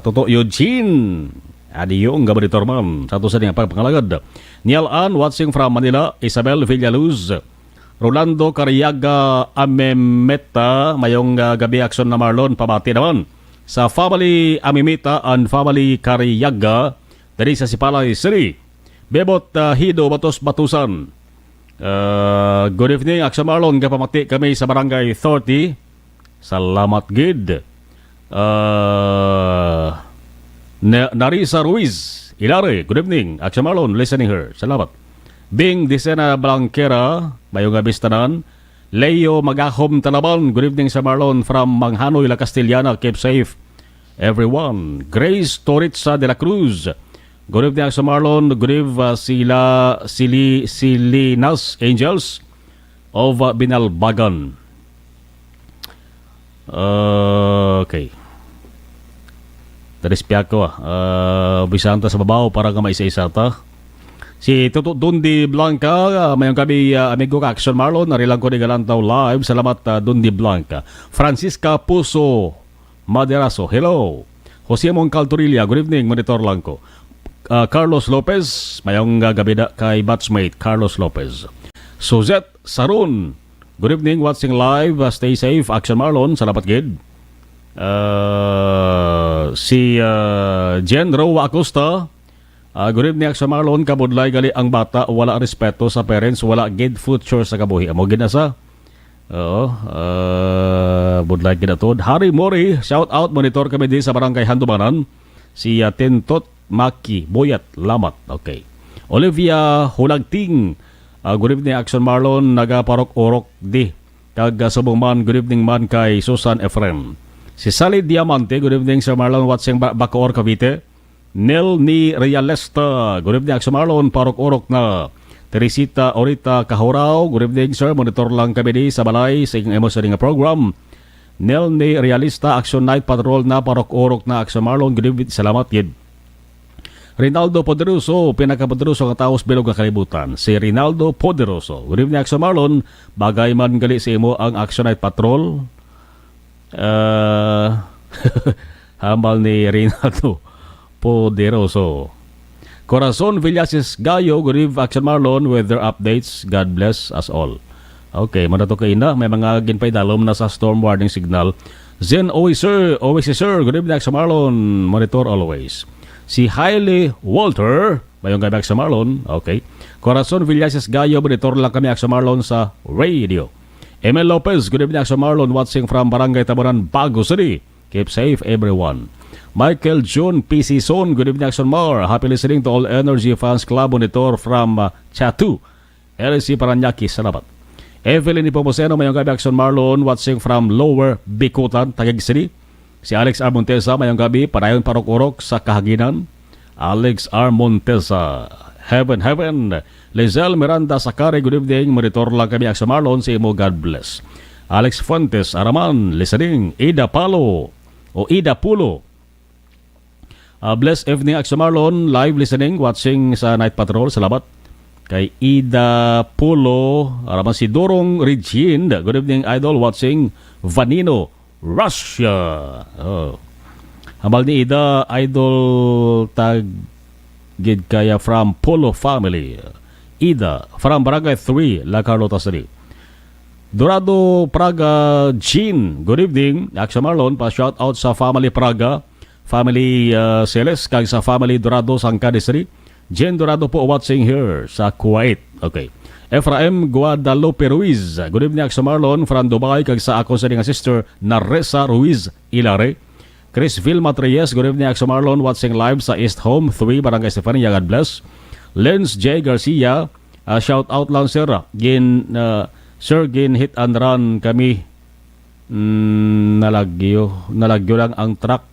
Toto Eugene Adiyong Gabaritor man sa to sa nga pagpangalagad. Niel Ann watching from Manila, Isabel Villaluz, Rolando Cariaga Amemeta, mayong gabi aksyon na Marlon, pabati naman sa family Amimita and family Cariaga dari sa Sipalay City. Bebot Hido Batos Batusan. Good evening, Aksyon Marlon, kapamati kami sa Barangay 30. Salamat, Gid. Narisa Ruiz Ilare, good evening, Aksyon Marlon, listening her. Salamat. Bing Disena Blanquera, mayong abistanan. Leo Magahom Talaban, good evening sa Marlon from Manghanoy, La Castellana, keep safe everyone. Grace Toritza de la Cruz, good evening sa Marlon, good evening Silinas Angels of Binalbagan. Okay. Tarispiak ko bisanta sa babaw para nga maisa-isa ta. Si Tuto Dundi Blanca, mayong kami amigo ka Action Marlon, narilang ko ni Galantaw live. Salamat Dundi Blanca. Francisca Puso Maderaso, hello. Jose Moncal Torilla, good evening, monitor lang ko. Carlos Lopez, mayong gabi na kay batchmate Carlos Lopez. Suzette Sarun, good evening, watching live. Stay safe, Action Marlon, salamat gid. Si Jen Rowa Acosta, good evening, Action Marlon. Kabudlay gali ang bata, wala respeto sa parents, wala gid future sa kabuhi. Amo gid na sa budlay gid atod. Harry Mori, shout out, monitor kami di sa Barangay Handumanan. Si Tintot Maki Boyat Lamat, okay. Olivia Hulagting, good evening, Action Marlon, nagaparok-orok di kag subong man, good evening man kay Susan Efrem. Si Sally Diamante, good evening Sir Marlon, watching Bacoor Cavite. Nel ni Realesta, good evening Action Marlon, parok-orok na. Teresita Orita Kahorao, good evening sir, monitor lang kami di sa balay sa inyong emosyonal nga program. Nel ni Realista, Action Night Patrol na, parok-orok na Action Marlon, good evening, salamat yun. Rinaldo Poderoso, pinakapoderoso nga taos bilog nga kalibutan. Si Rinaldo Poderoso, good evening Action Marlon, bagay man gali sa imo ang Action Night Patrol. Hambal ni Rinaldo Poderoso. Corazon Villasis Gayo, good evening Action Marlon, weather updates, God bless us all. Okay, madato kayo na, may mga ginpay dalom na sa storm warning signal. Zen always sir, good evening Action Marlon, monitor always. Si Hailey Walter, mayong gabi Action Marlon, okay. Corazon Villasis Gayo, monitor lang kami Action Marlon sa radio. Emel Lopez, good evening Action Marlon, watching from Barangay Tabanan, Bago City. Keep safe everyone. Michael June PC Son, good evening Action Mar. Happy listening to All Energy Fans Club, monitor from Chatu, LC Paranaque, salamat. Evelyn Ipomuseno, mayong gabi. Action Marlon, watching from Lower Bikutan, Taguig City. Si Alex R. Montesa, mayong gabi. Panayon Parok-Urok sa Kahaginan. Alex R. Montesa, Heaven. Lizelle Miranda Sakari, good evening. Monitor lang kami. Action Marlon, si Imo, God bless. Alex Fuentes, Araman, listening. Ida Pulo. Blessed evening, Action Marlon, live listening, watching sa Night Patrol. Salamat kay Ida Pulo. Araman si Dorong Regine, good evening, idol, watching Vanino, Russia. Hamal ni Ida, idol, tagid kaya from Pulo family. Ida, from Barangay 3, La Carlota City. Dorado Praga Jean, good evening, Action Marlon, pa-shout out sa family Praga, family Celes, kag sa family Dorado Sangkade City. Jen Dorado po watching here sa Kuwait. Okay. Efraim Guadalupe Ruiz, good evening, Action Marlon, from Dubai, kag sa ako sa nga sister Naresa Ruiz Ilare. Chris Vilma Reyes, good evening, Action Marlon, watching live sa East Home 3, Barangay Estefania, God bless. Lens J. Garcia, shout out lang sir, Sir, gin hit and run kami. Nalagyo lang ang truck.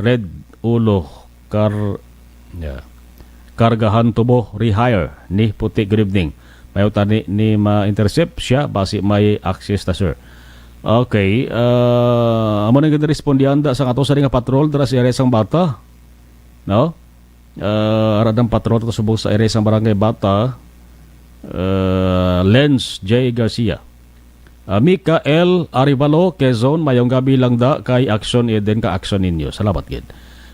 Red ulo. Kargahan tubo. Rehire. Ni puti, good evening. Mayuta ni ma-intercept siya. Basi may access na sir. Okay. Amo nang ganda respondianda sa ato sa ring patrol dara sa area sang Bata. No? Aradang patrol to subong sa area sang Barangay Bata. Lens J. Garcia. Mika L. Arivalo, Quezon, mayong gabi lang da kay action eden ka action ninyo. Salamat gid.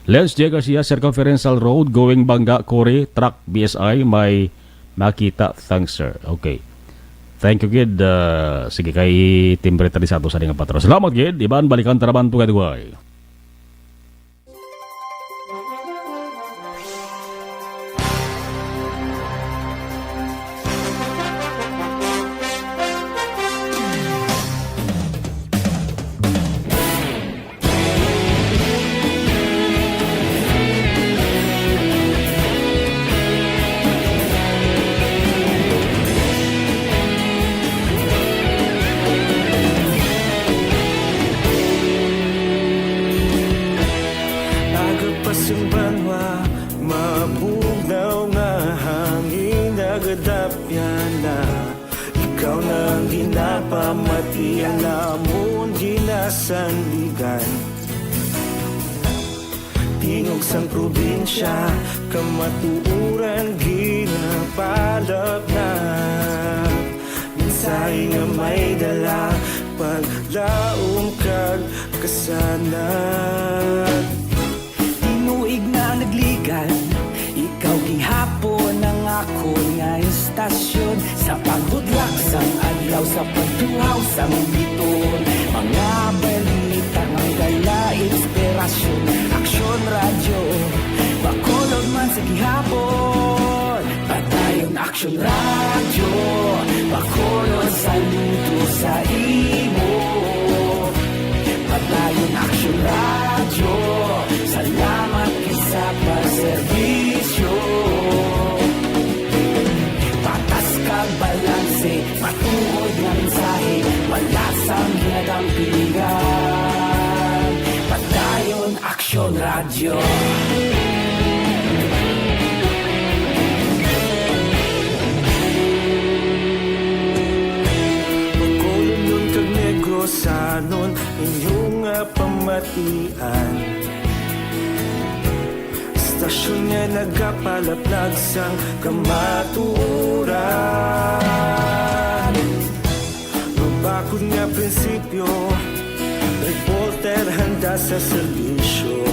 Lens J. Garcia, Circumferential Road, going Bangga, Kore, truck BSI, may makita. Thanks sir. Okay. Thank you gid. Sige kay timbre tadi sa ato sa nga patro. Salamat gid. Iban balikan taraban to kadugay. Tingog sang probinsya, kamatuuran ginapalap na. Minsay nga may dala, paglaom kag kasanan. Tinuig na nagligan, ikaw gihapon ang ako nga estasyon. Sa paghudlak sang adlaw, sa pagtuhaw sang biton. Mga balita ng dala, inspirasyon. Aksyon radyo, bakolog man sa gihapon. Patayon aksyon radyo, bakolog saludo sa imo. Patayon aksyon radyo, salamat sa pagserbisyo. Patas kag balanse, matuod nga mensahe, wala sang ginadang pilihan. Patayon aksyon radyo. Pagkulong nun kag Negrosanon, inyong pamatian. Stasyon nga nagapalaplag sang kamatuuran. Mabakod nga prinsipyo, reporter handa sa serbisyo.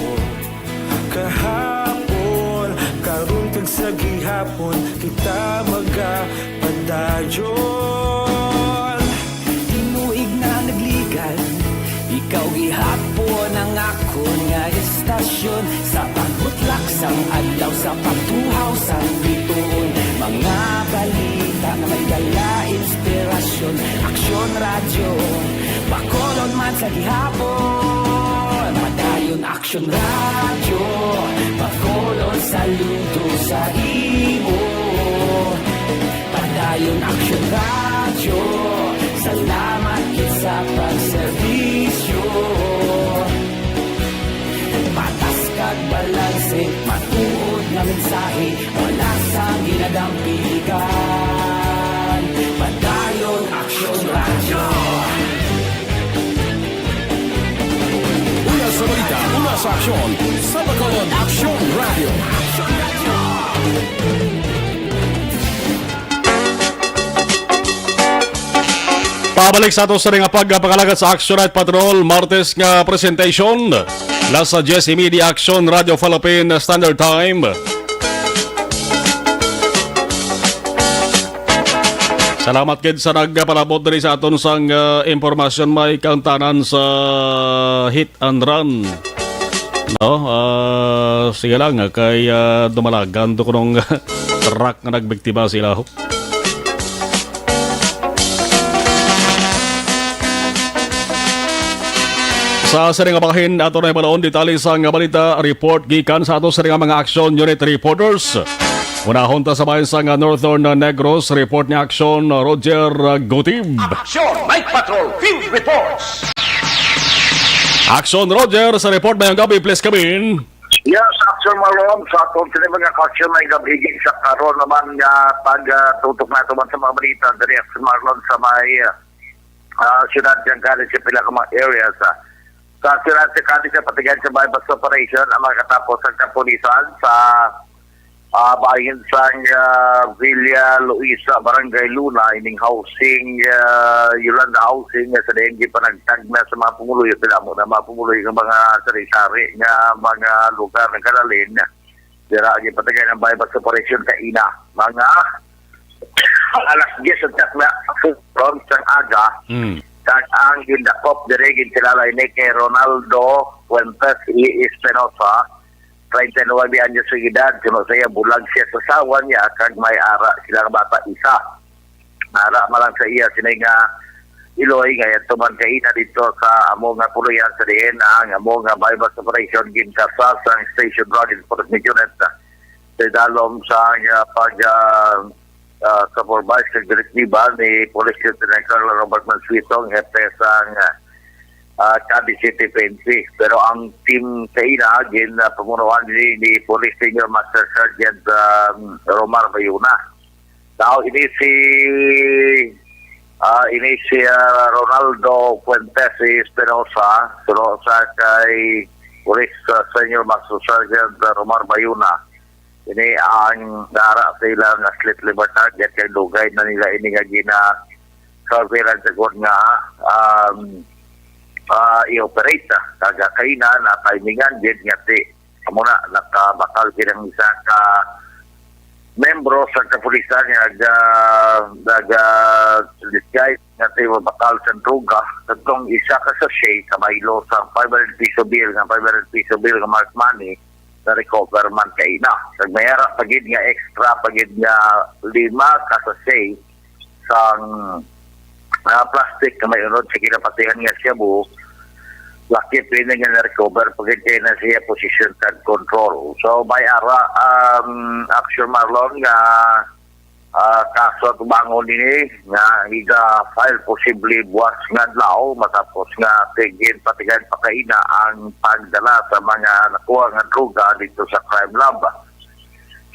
Kahapon, karon kag sa gihapon, kita magapadayon. Tinuig na nagligan, ikaw gihapon ang akon nga estasyon. Sa pagbutlak sang adlaw, sa pagtuhaw sang biton. Mga balita na may dala, inspirasyon. Aksyon radyo, bakolon man sa gihapon. Padayon aksyon radyo, bakolon saludo sa imo. Padayon aksyon radyo, ay wala sa ginadampiligan. Padayon Aksyon Radyo. Una sa balita, una sa aksyon, sa Bacolod Aksyon Radio. Pabalik sa ato sa rin nga pagpakalagat sa Action Night Patrol Martes nga presentation sa GSE Media Action Radio Philippine Standard Time. Salamat kid sa nagpalabot din sa aton sang impormasyon may kauntanan sa hit and run. No, sige lang kay dumalagan do kunong truck nga nagbiktima sila ho. Sa siring abahin, ato na ibalaon detalye sa nga balita report gikan sa ato siring mga action unit reporters. Unahon ta sa bayan sa nga Northern Negros, report ni action Roger Gutib. Action Night Patrol Field Reports. Action Roger, sa report mayang gabi, please come in. Yes, Action Marlon, sa atong mga action may gabigin sa karon naman nga pag-tutok na ito sa mga balita dari Action Marlon sa may siyudad dyan galing sa pila ka mga areas. Sa siyudad sa Cadiz sa patigan sa bypass operation ang mga katapos ang kapulisan sa bayan sa Villa Luisa, Barangay Luna, ining housing, Yolanda Housing, sa DNG pa nagtagna sa mga pumuloy, pila mo na mga pumuloy ng mga sari-sari nga mga lugar ng kalalin. Dira, ipatagay ng bypass operation kaina. Mga alas 10 at takna, from sa aga, kag ang gindakop dirigin sila ni kay Ronaldo Fuentes Espinosa, 39 anyos sa edad, kuno saya bulag siya sa sawa niya, kag may ara sila nga bata isa. Ara malang sa iya sinay nga Iloy nga tuman kay na dito sa amo nga puluyan sa diin ang amo nga bypass operation ginkasa sa station road enforcement unit sa dalom sa pag supervise kag direktiba ni Police Lieutenant Colonel Robert Mansuitong hepe sang Cadiz City PNP. Pero ang team sa ina gin pamunuan ni Police Senior Master Sergeant Romar Bayuna. Now ini si Ronaldo Fuentes Espinosa sunod sa kay Police Senior Master Sergeant Romar Bayuna. Ini ang dara sa ilang slip liver target kay lugay na nila ini nga gina surveillance nga i-operate kaga kaina na timingan gid nga ti amo na nakabakal kinang isa ka membro sa kapulisan nga disguise nga ti bakal sa droga katong isa ka sa sa maylo sa 500 piso bill nga mark money na recover man kaina. Kag mayara pagid nga extra pagid nga 5 ka sa sang plastic na may unod sa kinapatihan nga siya bu lakit rin nga na-recover pagid kayo na siya position and control. So may ara Action Marlon nga kaso tubangon ini nga higa file possibly buwas nga adlaw matapos nga tigin patigan pakaina ang pagdala sa mga nakuha nga droga dito sa crime lab.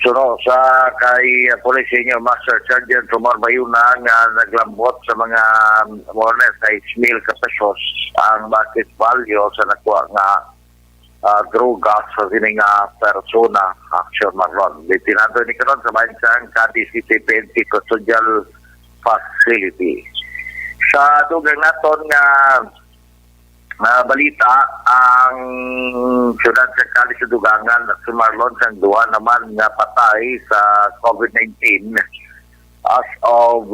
So sa kay Police Senior Master Sergeant Romar Bayuna nga naglambot sa mga more or less 6,000 pesos ang market value sa nakuha nga droga sa sining persona. Action Marlon. Tinado ni karon sa bansang Cadiz City PNP Custodial Facility. Sa dugang naton nga balita ang siyudad sa Cadiz sa Dugangan at Marlon sang duha naman nga patay sa COVID-19 as of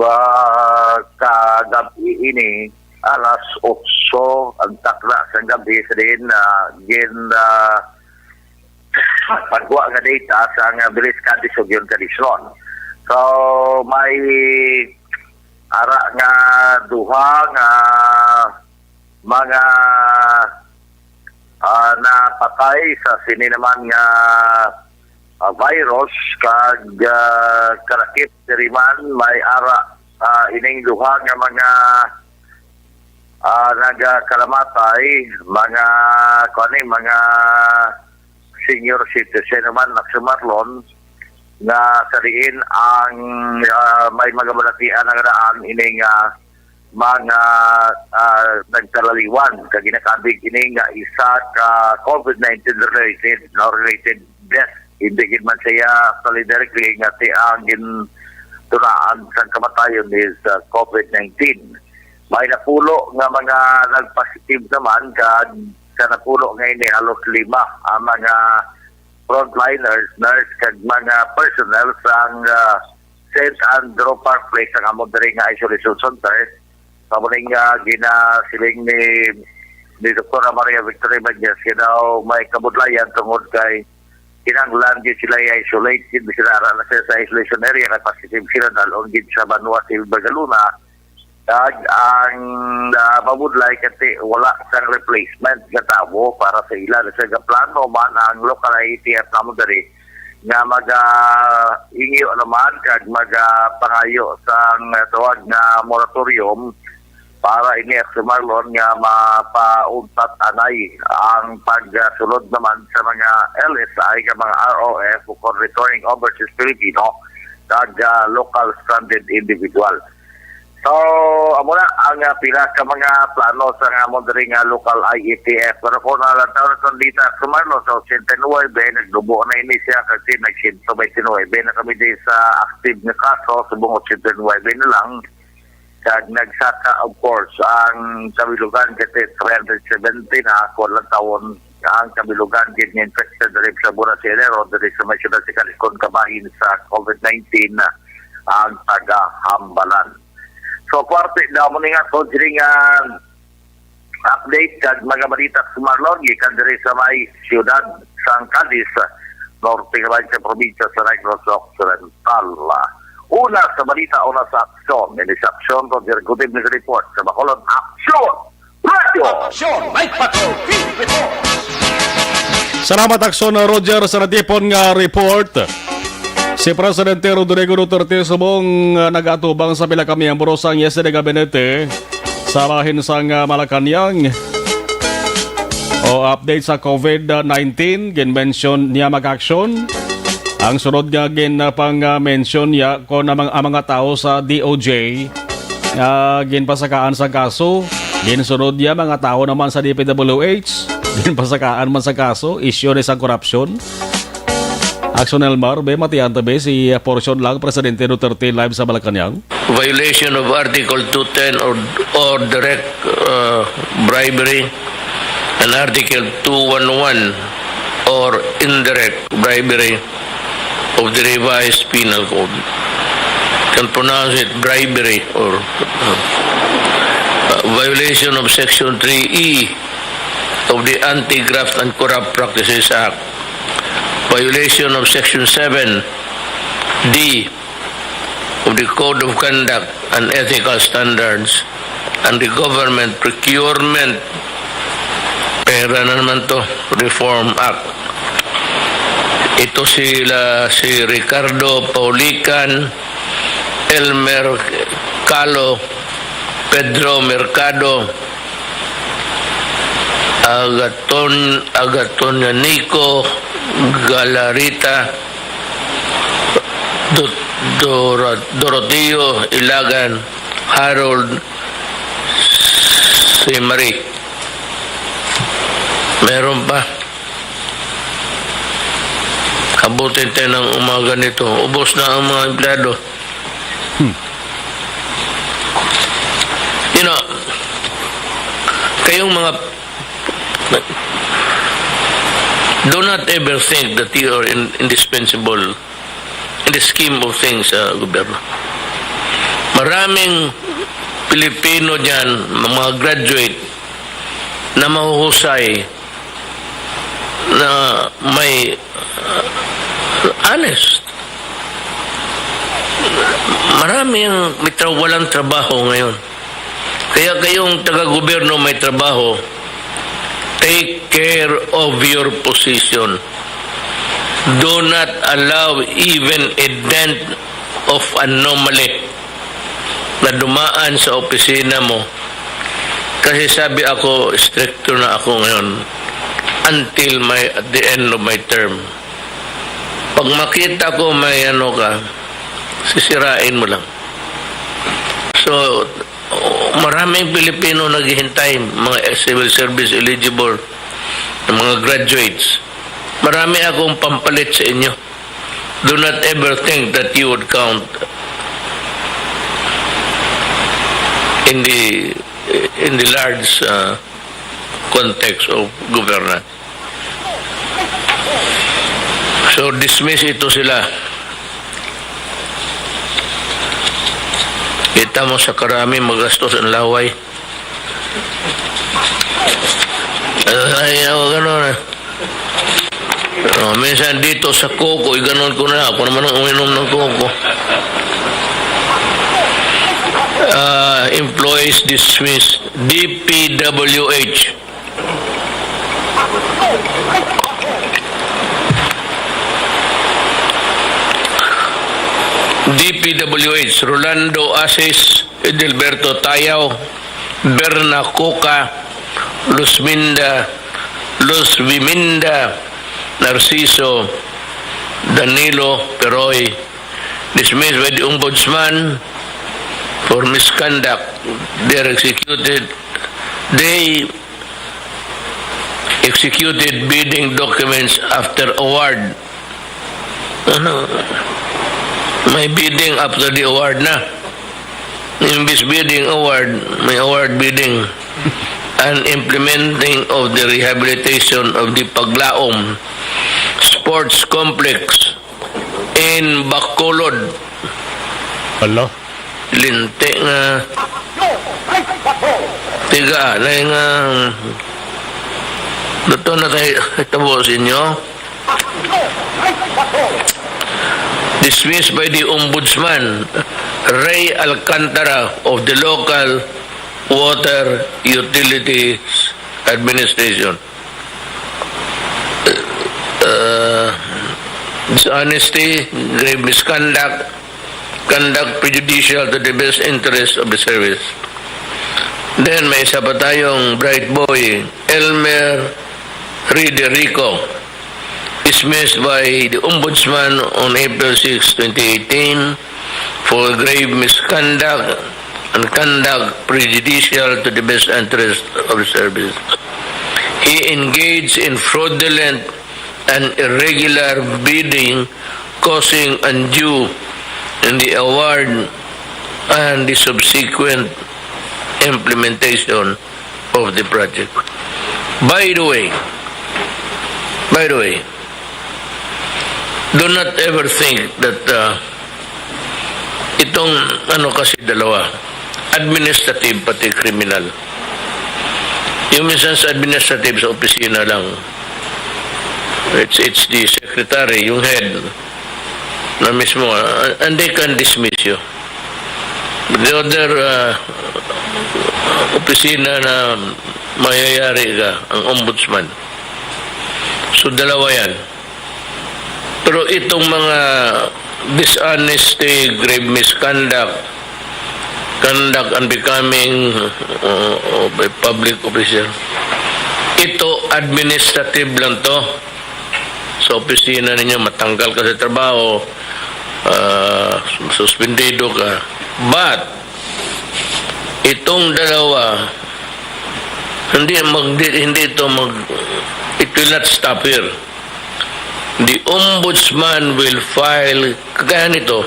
kagabi ini alas 8 ang takla sa gabi sa din pagkuha nga data sa nga bilis Cadiz o yun Cadizron. So may ara nga duha nga mga napatay sa sini naman nga virus kag karakip diriman may ara ining duha nga mga nagakalamatay mga mga senior citizen naman na Marlon nga sariin ang may mga balatian ang raan ining mga nagkalaliwan kaginakabig ining isa ka COVID-19 related death. Hindi gid man siya solidarity nga ang gintunaan sa kamatayon is COVID-19. May napulo nga mga nagpositive naman sa napulo nga ini halos 5 ang mga frontliners, nurse kag mga personnel sang St. Andrew Park Place ang amo diri nga isolation center. Pamuling ginasiling ni Dr. Maria Victoria Magyas daw may kabudlayan tungod kay kinanglan gid sila i-isolate gid sila na sa isolation area kay positive sila dalon gid sa Banwa Silva Galuna. Kag ang mabudlay kati wala sang replacement nga tawo para sa ila sa plano man ang local IETF namo diri nga ingyo naman kag pangayo sang tuwag nga moratorium para ini Marlon nga mapauntat anay ang pagsulod naman sa mga LSI nga mga ROF o returning overseas Filipino kag local stranded individual. So, amo na ang pila ka mga plano sa nga mo diri nga local IETF. Pero kung nalantaw na kung dito sa Marlo, sa 89, nagdubo na ini siya kasi nag-129 na kami din sa active na kaso, subong 89 na lang. Kag nagsaka, of course, ang kabilugan kasi 370 na ako lang taon ang kabilugan gid nga infected diri sa Burasinero, diri sa may siyudad sa Kalikon kabahin sa COVID-19 ang taga-hambalan. So, parte daw mo nga to diri nga update kag mga balita sa Marlon gikan diri sa may siyudad sang Cadiz, norte sa probinsya sa Negros Occidental. Una sa balita, una sa aksyon. Ini sa aksyon, Roger Good evening report sa Bacolod. Aksyon! Radio! Action! Night Patrol Field Reports! Salamat aksyon Roger sa natipon nga report. Si Presidente Rodrigo Duterte subong nagatubang sa pila ka miyembro sang Yes de Gabinete sa bahin sang Malacañang. O update sa COVID-19, gin-mention niya mag-aksyon. Ang sunod nga pang-mention niya ko na mga tao sa DOJ ginpasakaan sa kaso. Ginsunod niya mga tao naman sa DPWH. Ginpasakaan man sa kaso. Issue ni sa korupsyon. Action Elmar, matiyan tabi si portion lang Presidente Duterte live sa Malacañang. Violation of Article 210 or direct bribery and Article 211 or indirect bribery of the revised penal code. Can pronounce it bribery or violation of Section 3E of the Anti-Graft and Corrupt Practices Act. Violation of Section 7D of the Code of Conduct and Ethical Standards and the Government Procurement Pera na naman to, Reform Act. Ito si Ricardo Paulican, Elmer Calo, Pedro Mercado, Agaton Nico, Galarita, Doroteo Ilagan, Harold Simari. Meron pa. Abutin tayo ng umaga nito. Ubos na ang mga empleyado. You know, kayong mga do not ever think that you are indispensable in the scheme of things sa gobyerno. Maraming Pilipino dyan, mga graduate na mahuhusay na may honest. Marami ang walang trabaho ngayon. Kaya kayong taga-gobyerno may trabaho, take care of your position. Do not allow even a dent of anomaly na dumaan sa opisina mo. Kasi sabi ako, stricto na ako ngayon until at the end of my term. Pag makita ko may ano ka, sisirain mo lang. So, maraming Pilipino naghihintay, mga civil service eligible, mga graduates. Marami akong pampalit sa inyo. Do not ever think that you would count in the large context of governance. So, dismiss ito sila. Kita mo sa karami magastos ang laway. Ayaw, gano'n. Minsan dito sa koko, gano'n ko na. Ako naman ang uminom ng koko. Employees dismissed. DPWH. DPWH, Rolando Asis, Edilberto Tayaw, Berna Coca, Luz Viminda, Narciso, Danilo Peroy, dismissed by the Ombudsman for misconduct. They executed bidding documents after award. Ano? May bidding after the award na. Imbis bidding award, may award bidding. And implementing of the rehabilitation of the Paglaom Sports Complex in Bacolod. Hala. Linti nga. Tiga, na nga. Dito na kayo tapusin nyo. Dismissed by the Ombudsman, Ray Alcantara of the Local Water Utilities Administration. Dishonesty, grave misconduct, conduct prejudicial to the best interest of the service. Then may isa pa tayong bright boy, Elmer Riderico, dismissed by the Ombudsman on April 6, 2018 for grave misconduct and conduct prejudicial to the best interest of the service. He engaged in fraudulent and irregular bidding, causing undue in the award and the subsequent implementation of the project. By the way, do not ever think that itong ano kasi dalawa, administrative pati criminal. Yung minsan sa administrative sa opisina lang, it's the secretary, yung head na mismo, and they can dismiss you. The other opisina na mayayari ka, ang ombudsman. So dalawa yan. Pero itong mga dishonesty, grave misconduct, conduct unbecoming of a public official, ito administrative lang to. Sa opisina ninyo, matanggal ka sa trabaho, suspendido ka. But, itong dalawa, it will not stop here. The Ombudsman will file, kagaya nito,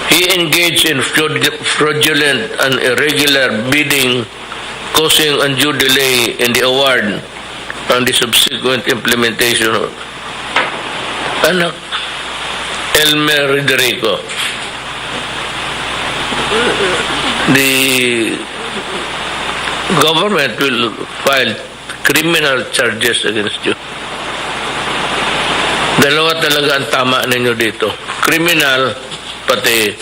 he engaged in fraudulent and irregular bidding, causing undue delay in the award and the subsequent implementation of anak Elmer Riderico. The government will file criminal charges against you. Dalawa talaga ang tama ninyo dito. Criminal, pati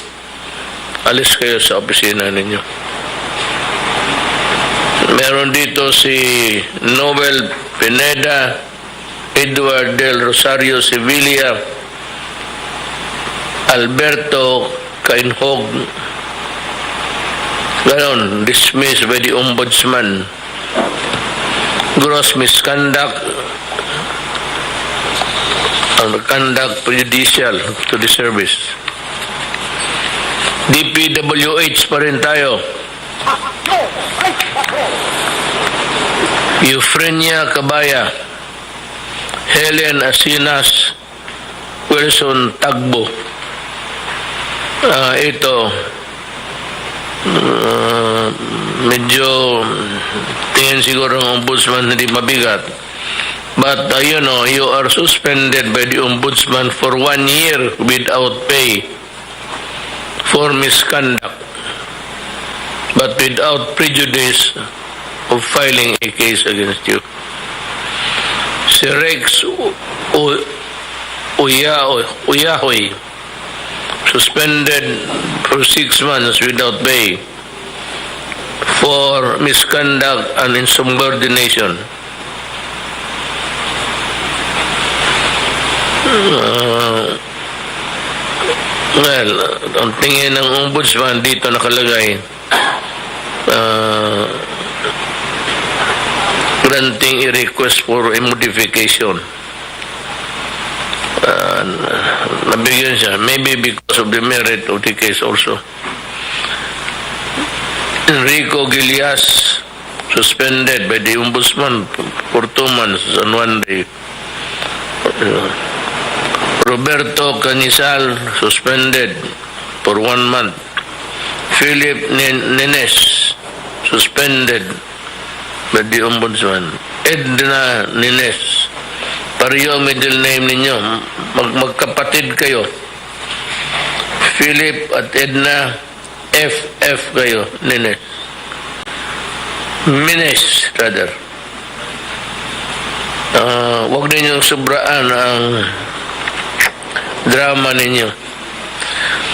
alis kayo sa opisina ninyo. Meron dito si Noel Pineda, Edward Del Rosario Sevilla, Alberto Cainhog. Ganon, dismissed by the Ombudsman. Gross misconduct conduct prejudicial to the service. DPWH pa rin tayo. Eufrenia Cabaya, Helen Asinas, Wilson Tagbo. Ito, medyo tingin siguro ng ombudsman hindi mabigat. But, you are suspended by the ombudsman for 1 year without pay for misconduct, but without prejudice of filing a case against you. Si Rex Uyahoy, suspended for 6 months without pay for misconduct and insubordination. Well, ang tingin ng ombudsman dito nakalagay, granting a request for a modification. Nabigyan siya, maybe because of the merit of the case also. Enrico Gilias, suspended by the ombudsman for 2 months and 1 day. Roberto Canisal, suspended for 1 month. Philip Nenes, suspended by the ombudsman. Edna Nenes, pareho middle name ninyo, magkapatid kayo. Philip at Edna, FF kayo, Nenes. Mines, rather. Huwag ninyong sobraan ang drama ninyo.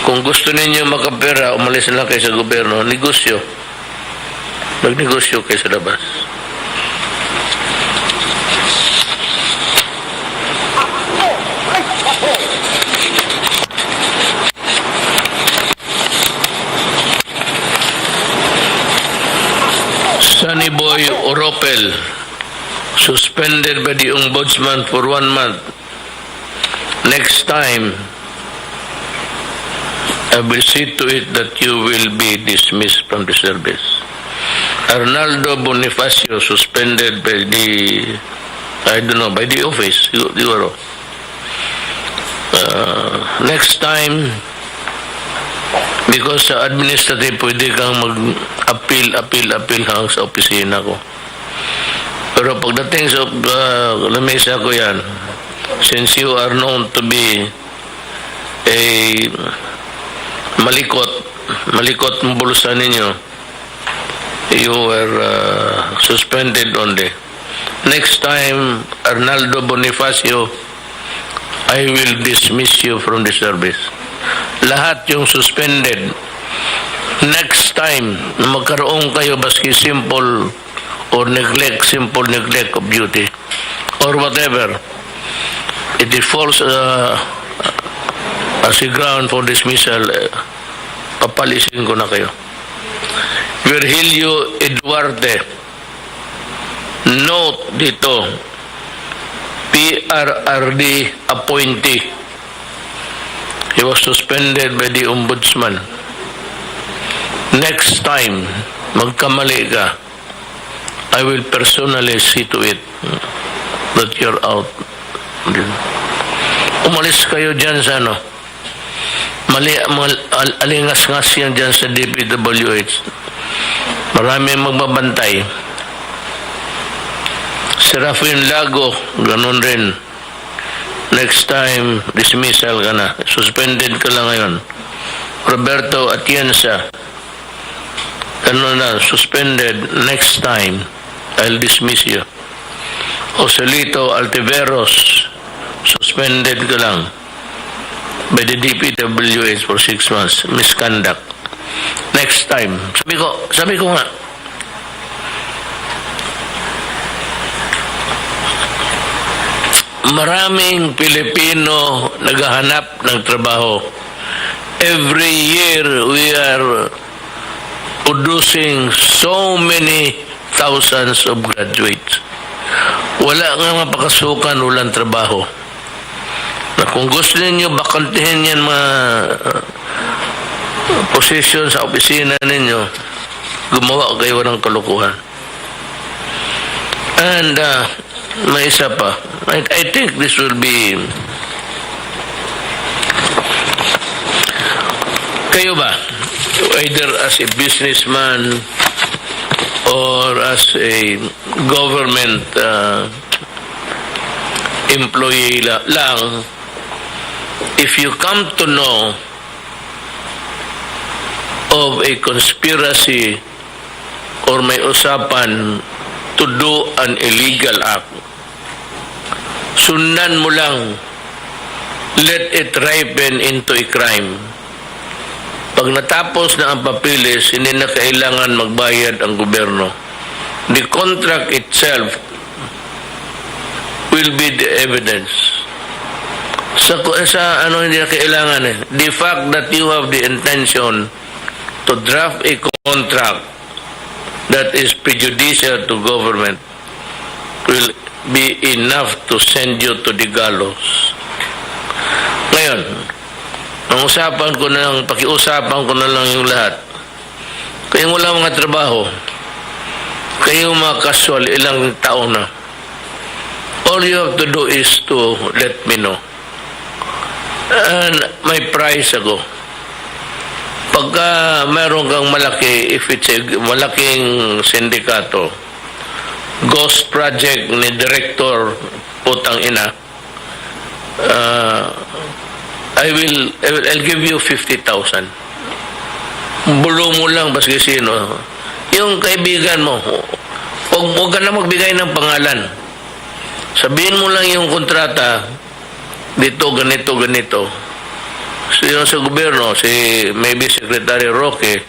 Kung gusto ninyo makapera, umalis na lang kayo sa gobyerno. Negosyo. Magnegosyo kayo sa labas. Sunny Boy Oropel, suspended by the ombudsman for 1 month. Next time, I will see to it that you will be dismissed from the service. Arnaldo Bonifacio, suspended by by the office, siguro. Next time, because sa administrative, pwede kang mag-appeal hang sa opisina ko. Pero pagdating sa lamesa ko yan, since you are known to be a malikot ng bulsa ninyo, you were suspended only. Next time, Arnaldo Bonifacio, I will dismiss you from the service. Lahat yung suspended. Next time, na magkaroon kayo baski simple neglect of duty, or whatever, it falls as a ground for dismissal, papalisin ko na kayo. Virgilio Eduarde, note dito, PRRD appointee. He was suspended by the ombudsman. Next time, magkamali ka, I will personally see to it that you're out. Umalis kayo dyan sa alingas-ngas yan dyan sa DPWH. Marami magbabantay. Serafin Lago, ganun rin. Next time, dismissal ka na. Suspended ka lang ngayon. Roberto Atienza, suspended. Next time, I'll dismiss you. Joselito Altiveros, suspended ka lang by the DPWH for 6 months. Misconduct. Next time. Sabi ko nga, maraming Pilipino naghahanap ng trabaho. Every year, we are producing so many thousands of graduates. Wala nga mapakasukan, walang trabaho. kung gusto ninyo bakantihin yan mga posisyon sa opisina ninyo, gumawa kayo ng kalukuhan. And may isa pa. I think this will be... Kayo ba, either as a businessman or as a government employee lang, if you come to know of a conspiracy or may usapan to do an illegal act, sundan mo lang, let it ripen into a crime. Pag natapos na ang papilis, hindi na kailangan magbayad ang gobyerno. The contract itself will be the evidence. Sa ano hindi na kailangan eh. The fact that you have the intention to draft a contract that is prejudicial to government will be enough to send you to the gallows. Ngayon, ang usapan ko na lang, pakiusapan ko na lang yung lahat. Kayong wala mga trabaho, kayong mga casual, ilang taon na. All you have to do is to let me know. And may price ako. Pagka meron kang malaki, if it's a malaking sindikato, ghost project ni director, putang ina, I'll give you 50,000. Bulo mo lang baski sino. Yung kaibigan mo, huwag ka na magbigay ng pangalan. Sabihin mo lang yung kontrata, dito, ganito, ganito. So, yung sa gobyerno, maybe Secretary Roque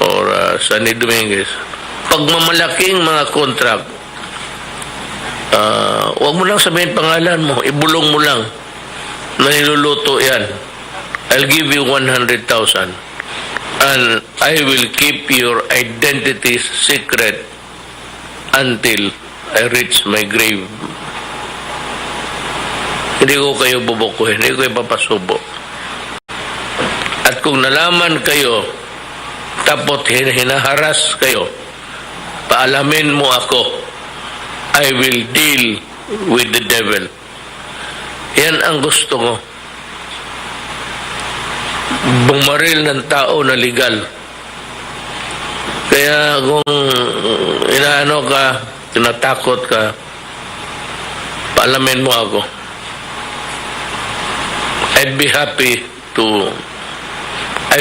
or Sunny Dominguez, pag mamalaking mga contract, huwag mo lang sabihin pangalan mo, ibulong mo lang na niluluto yan. I'll give you 100,000 and I will keep your identity secret until I reach my grave. Hindi ko kayo bubukuhin, hindi ko kayo papasubo. At kung nalaman kayo, tapos hinaharas kayo, paalamin mo ako, I will deal with the devil. Yan ang gusto ko. Bumaril ng tao na legal. Kaya kung inaano ka, tinatakot ka, paalamin mo ako. I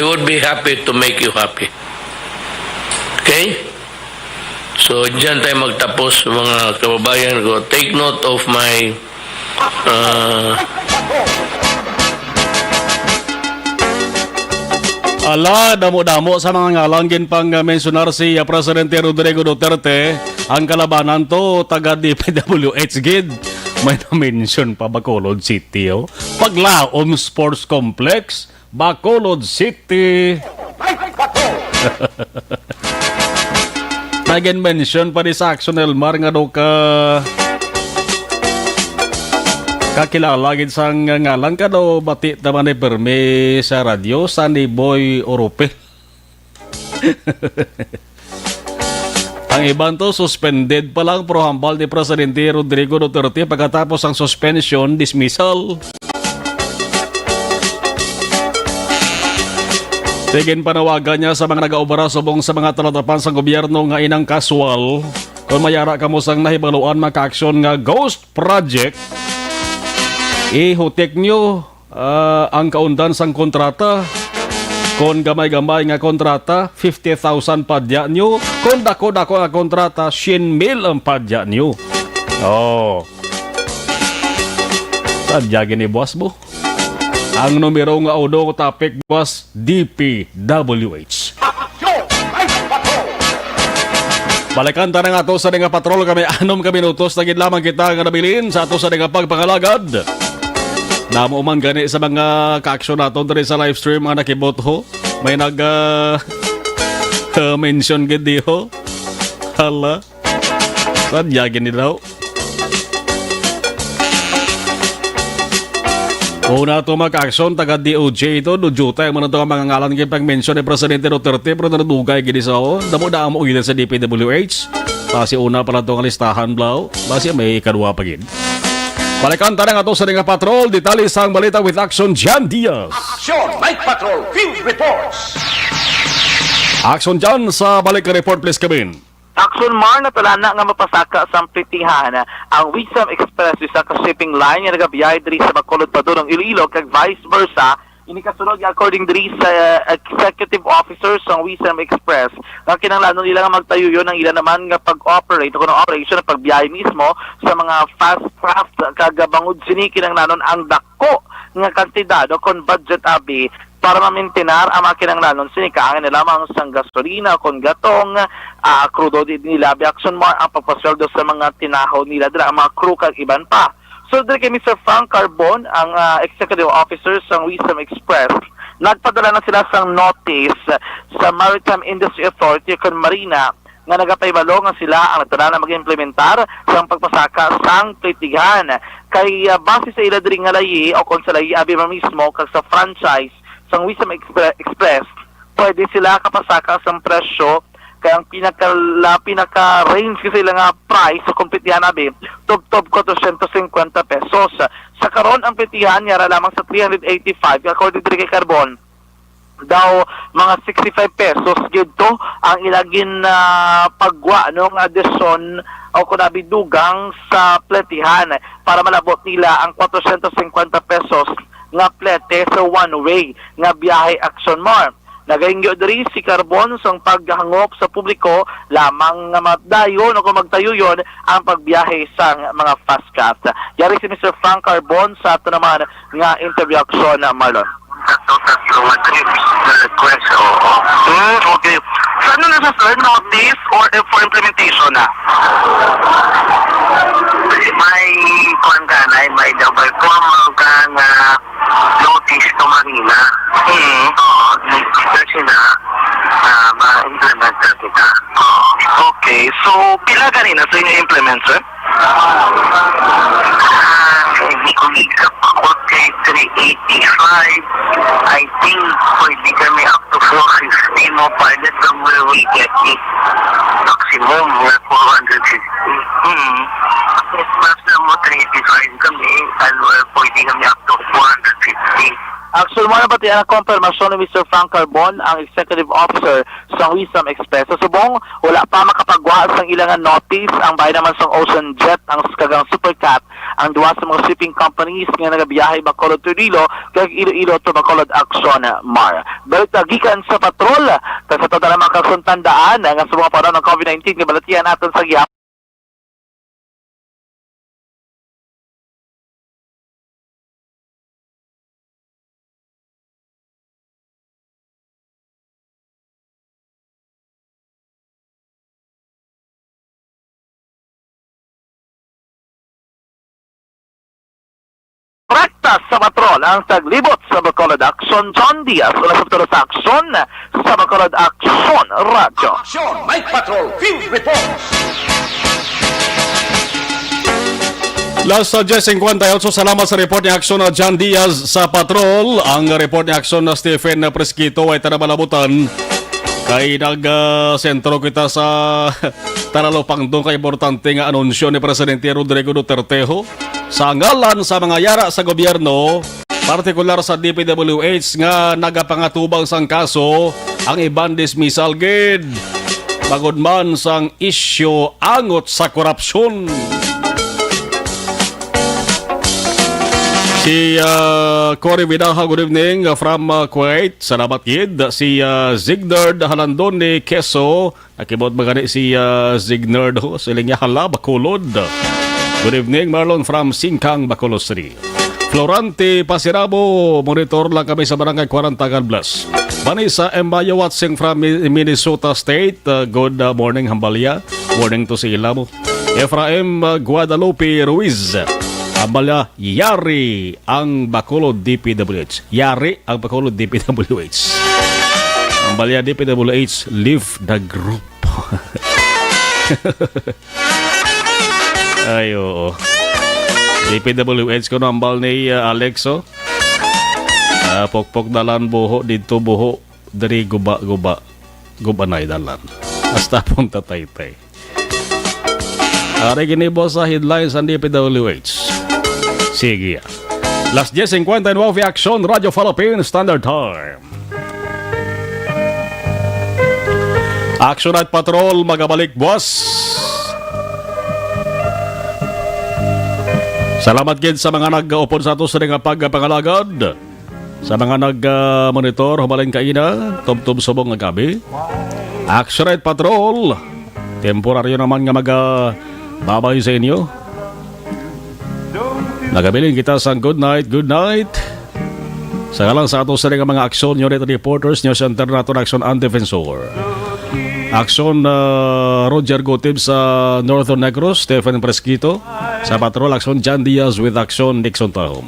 would be happy to make you happy. Okay? So, dyan tayo magtapos, mga kababayan ko. Take note of my Ala, damo-damo sa mga ngalanggin pang mensionar si Presidente Rodrigo Duterte. Ang kalabanan to, taga DPWH gid. May na-mention pa Bacolod City, oh. Paglaom Sports Complex, Bacolod City. Nag-mention pa ni sa Action Elmar nga do ka kakilala gid sang ngalan ka do bati taman ni permi sa radyo sa ni Boy Orope. Ang iban to suspended pa lang pro hambal ni Presidente Rodrigo Duterte pagkatapos ang suspension dismissal. Tigin panawagan niya sa mga nag-aubara subong sa mga talatapan sa gobyerno nga inang kaswal kung mayara ka mo sang nahibaluan maka-aksyon nga ghost project. Ihutik nyo ang kaundan sang kontrata. Kung gamay-gamay nga kontrata, 50,000 padya nyo. Kung dako-dako nga kontrata, 100,000 ang padya nyo. Oh. Sadya gini boss mo. Ang numero nga udo topic was DPWH. Balikan ta nga to sa nga patrol kami 6 ka minutos na gid lamang kita nga nabilin sa ato sa nga pagpangalagad. Namo man gani sa mga ka-aksyon naton diri sa live stream ang nakibotho. May nag mention gid diho. Hala. Sadya gini daw. Una ito mag-aksyon, taga DOJ ito, dujuta yung mga ito ang mga ngalan kay pag-mention ni Presidente Duterte, pero nanadugay gini sa o, damo na mo ugilan sa DPWH, basi una pala itong listahan blaw, basi may ikadwa pa gin. Balikan tanang ato sa nga patrol, detalye sa ang balita with Action Jan Diaz. Action! Night Patrol Field Reports! Action Jan sa balik report please Kevin. Action Mar na talana nga mapasaka sa Pritihan ang Wisdom Express sa ka-shipping line nga nagabiyay diri sa Bacolod padulong Iloilo kag vice versa. Ini kasunod according diri sa executive officers ng Wisdom Express nga kinahanglan nila nga magtayo yon ang ila naman nga pag-operate o operation ng pagbiyahe mismo sa mga fast craft kag bangod sini kinahanglan ang dako nga kantidad o kon budget abi para mamintinar ang mga kinanglanon sinikaangin na lamang sa gasolina o kon gatong krudo nila. Action Mar ang pagpasweldo sa mga tinahaw nila dira ang mga crew kag iban pa. So diri kay Mr. Frank Carbon ang executive officer sa Wisdom Express, nagpadala na sila sang notice sa Maritime Industry Authority kon Marina nga nagapaybalo nga sila ang natala na mag-implementar sa pagpasaka sang Pritihan kay base sa ila diri nga layi o kon sa layi abi mismo kag sa franchise sang Wisdom Express, pwede sila kapasaka sa presyo kaya ang pinaka-range kasi sila nga price sa kumpitihan abi tub-tub 450 pesos. Sa karon ang pitihan yara lamang sa 385 according to kay Carbon daw mga 65 pesos gito ang ilagin pagwa nung addition o kunabi dugang sa pletihan para malabot nila ang 450 pesos nga plete sa one-way nga biyahe Action Mar. Nagaingyo diri si Carbon sa paghangop sa publiko lamang nga madayon o kung magtayo yon ang pagbiyahe sa mga fast craft. Yari si Mr. Frank Carbon sa ito naman nga interview Action Marlon. Okay. Saan na sa third notice or for implementation na? May kuanganay, may double formal kang notice to Marina. Kasi na ma-implement na kita. Okay, so pila ganina sa inyo implement, sir? Hindi ko isa pa ko kay 385. I think pwede kami up to 450 mo pilot from where we get it. Maximum na 450. Mas na mo 385 kami, pwede kami up to 450. Actually, mga pati ang konfirmasyon ni Mr. Frank Carbon, ang executive officer sa Wisdom Express. Sa subong, wala pa makapagwa sa ilang notice. Ang bahay naman sa Ocean Jet, ang kagang Supercat, ang duwa sa mga shipping companies nga nagabiyahe Bacolod to Iloilo, kag Iloilo to Bacolod Action Mar. Balik gikan sa patrol, kag sa total mga kasuntandaan, nga sa mga parang ng COVID-19, nga balatian natin sa gihap. Rekta sa patrol ang taglibot sa Bacolod Action John Diaz ulas sa Action sa Bacolod Action Radio. Action! Night Patrol Field Reports! Last 10:58, salamat sa report ni Action na John Diaz sa patrol. Ang report ni Action na Stephen Presquito ay tanabalabutan kay nag-sentro kita sa Taralopang doon kay importante nga anunsyo ni Presidente Rodrigo Duterte sa ngalan sa mga yara sa gobyerno, partikular sa DPWH nga nagapangatubang sang kaso ang iban dismissal gid. Pagod man sang isyu angot sa korupsyon. Si Cory Vidaha, good evening from Kuwait. Salamat gid. Si Zignerd Halandon ni Keso. Nakibot magani si Zignerd ho. Siling niya hala, Bacolod. Good evening, Marlon from Singkang, Bacolod City. Florante Pasirabo, monitor lang kami sa barangay 40 Plus. Vanessa Embayo watching from Minnesota State. Good morning, Hambalya. Morning to si Ilamo. Efraim Guadalupe Ruiz. Hambalya, yari ang Bacolod DPWH. Yari ang Bacolod DPWH. Hambalya DPWH, leave the group. Ay, oo. DPWH ko nambal ni Alexo. Pokpok dalan buho dito buho dari guba gubanay dalan. Hasta punta Taytay. Ari gini boss sa headlines ang DPWH. Sige. Las 10:59 Action Radio Philippines Standard Time. Action at Patrol magabalik boss. Salamat gid sa mga nag-upon sa ato sa nga pagpangalagad. Sa mga nag-monitor, humaling kaina, tub-tub subong nga gabi. Action at Patrol. Temporaryo naman nga babay sa inyo. Nagabiling kita sa good night. Sa ngalan sa ato sa mga aksyon, unit reporters, News International Action and Defensor. Aksyon Roger Gotib sa Northern Negros, Stephen Presquito. Sa Patrol, Aksyon Jan Diaz with Aksyon Nixon Tahom.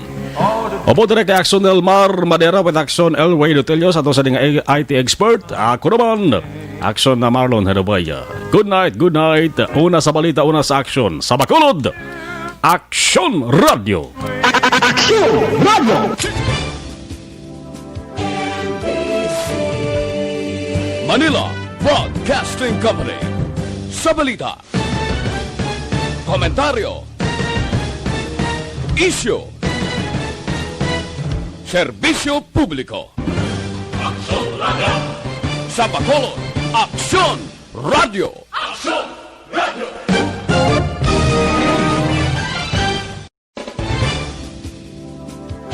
Opo direct Aksyon Elmar Madera with Aksyon Elway Lutelio sa ato sa IT expert. Ako naman, Aksyon na Marlon Herobaya. Good night. Una sa balita, una sa aksyon. Sa Bacolod, Aksyon Radio. Manila Broadcasting Company. Sa balita, komentaryo, isyu, serbisyo publiko. Sa Bacolod, Aksyon Radio.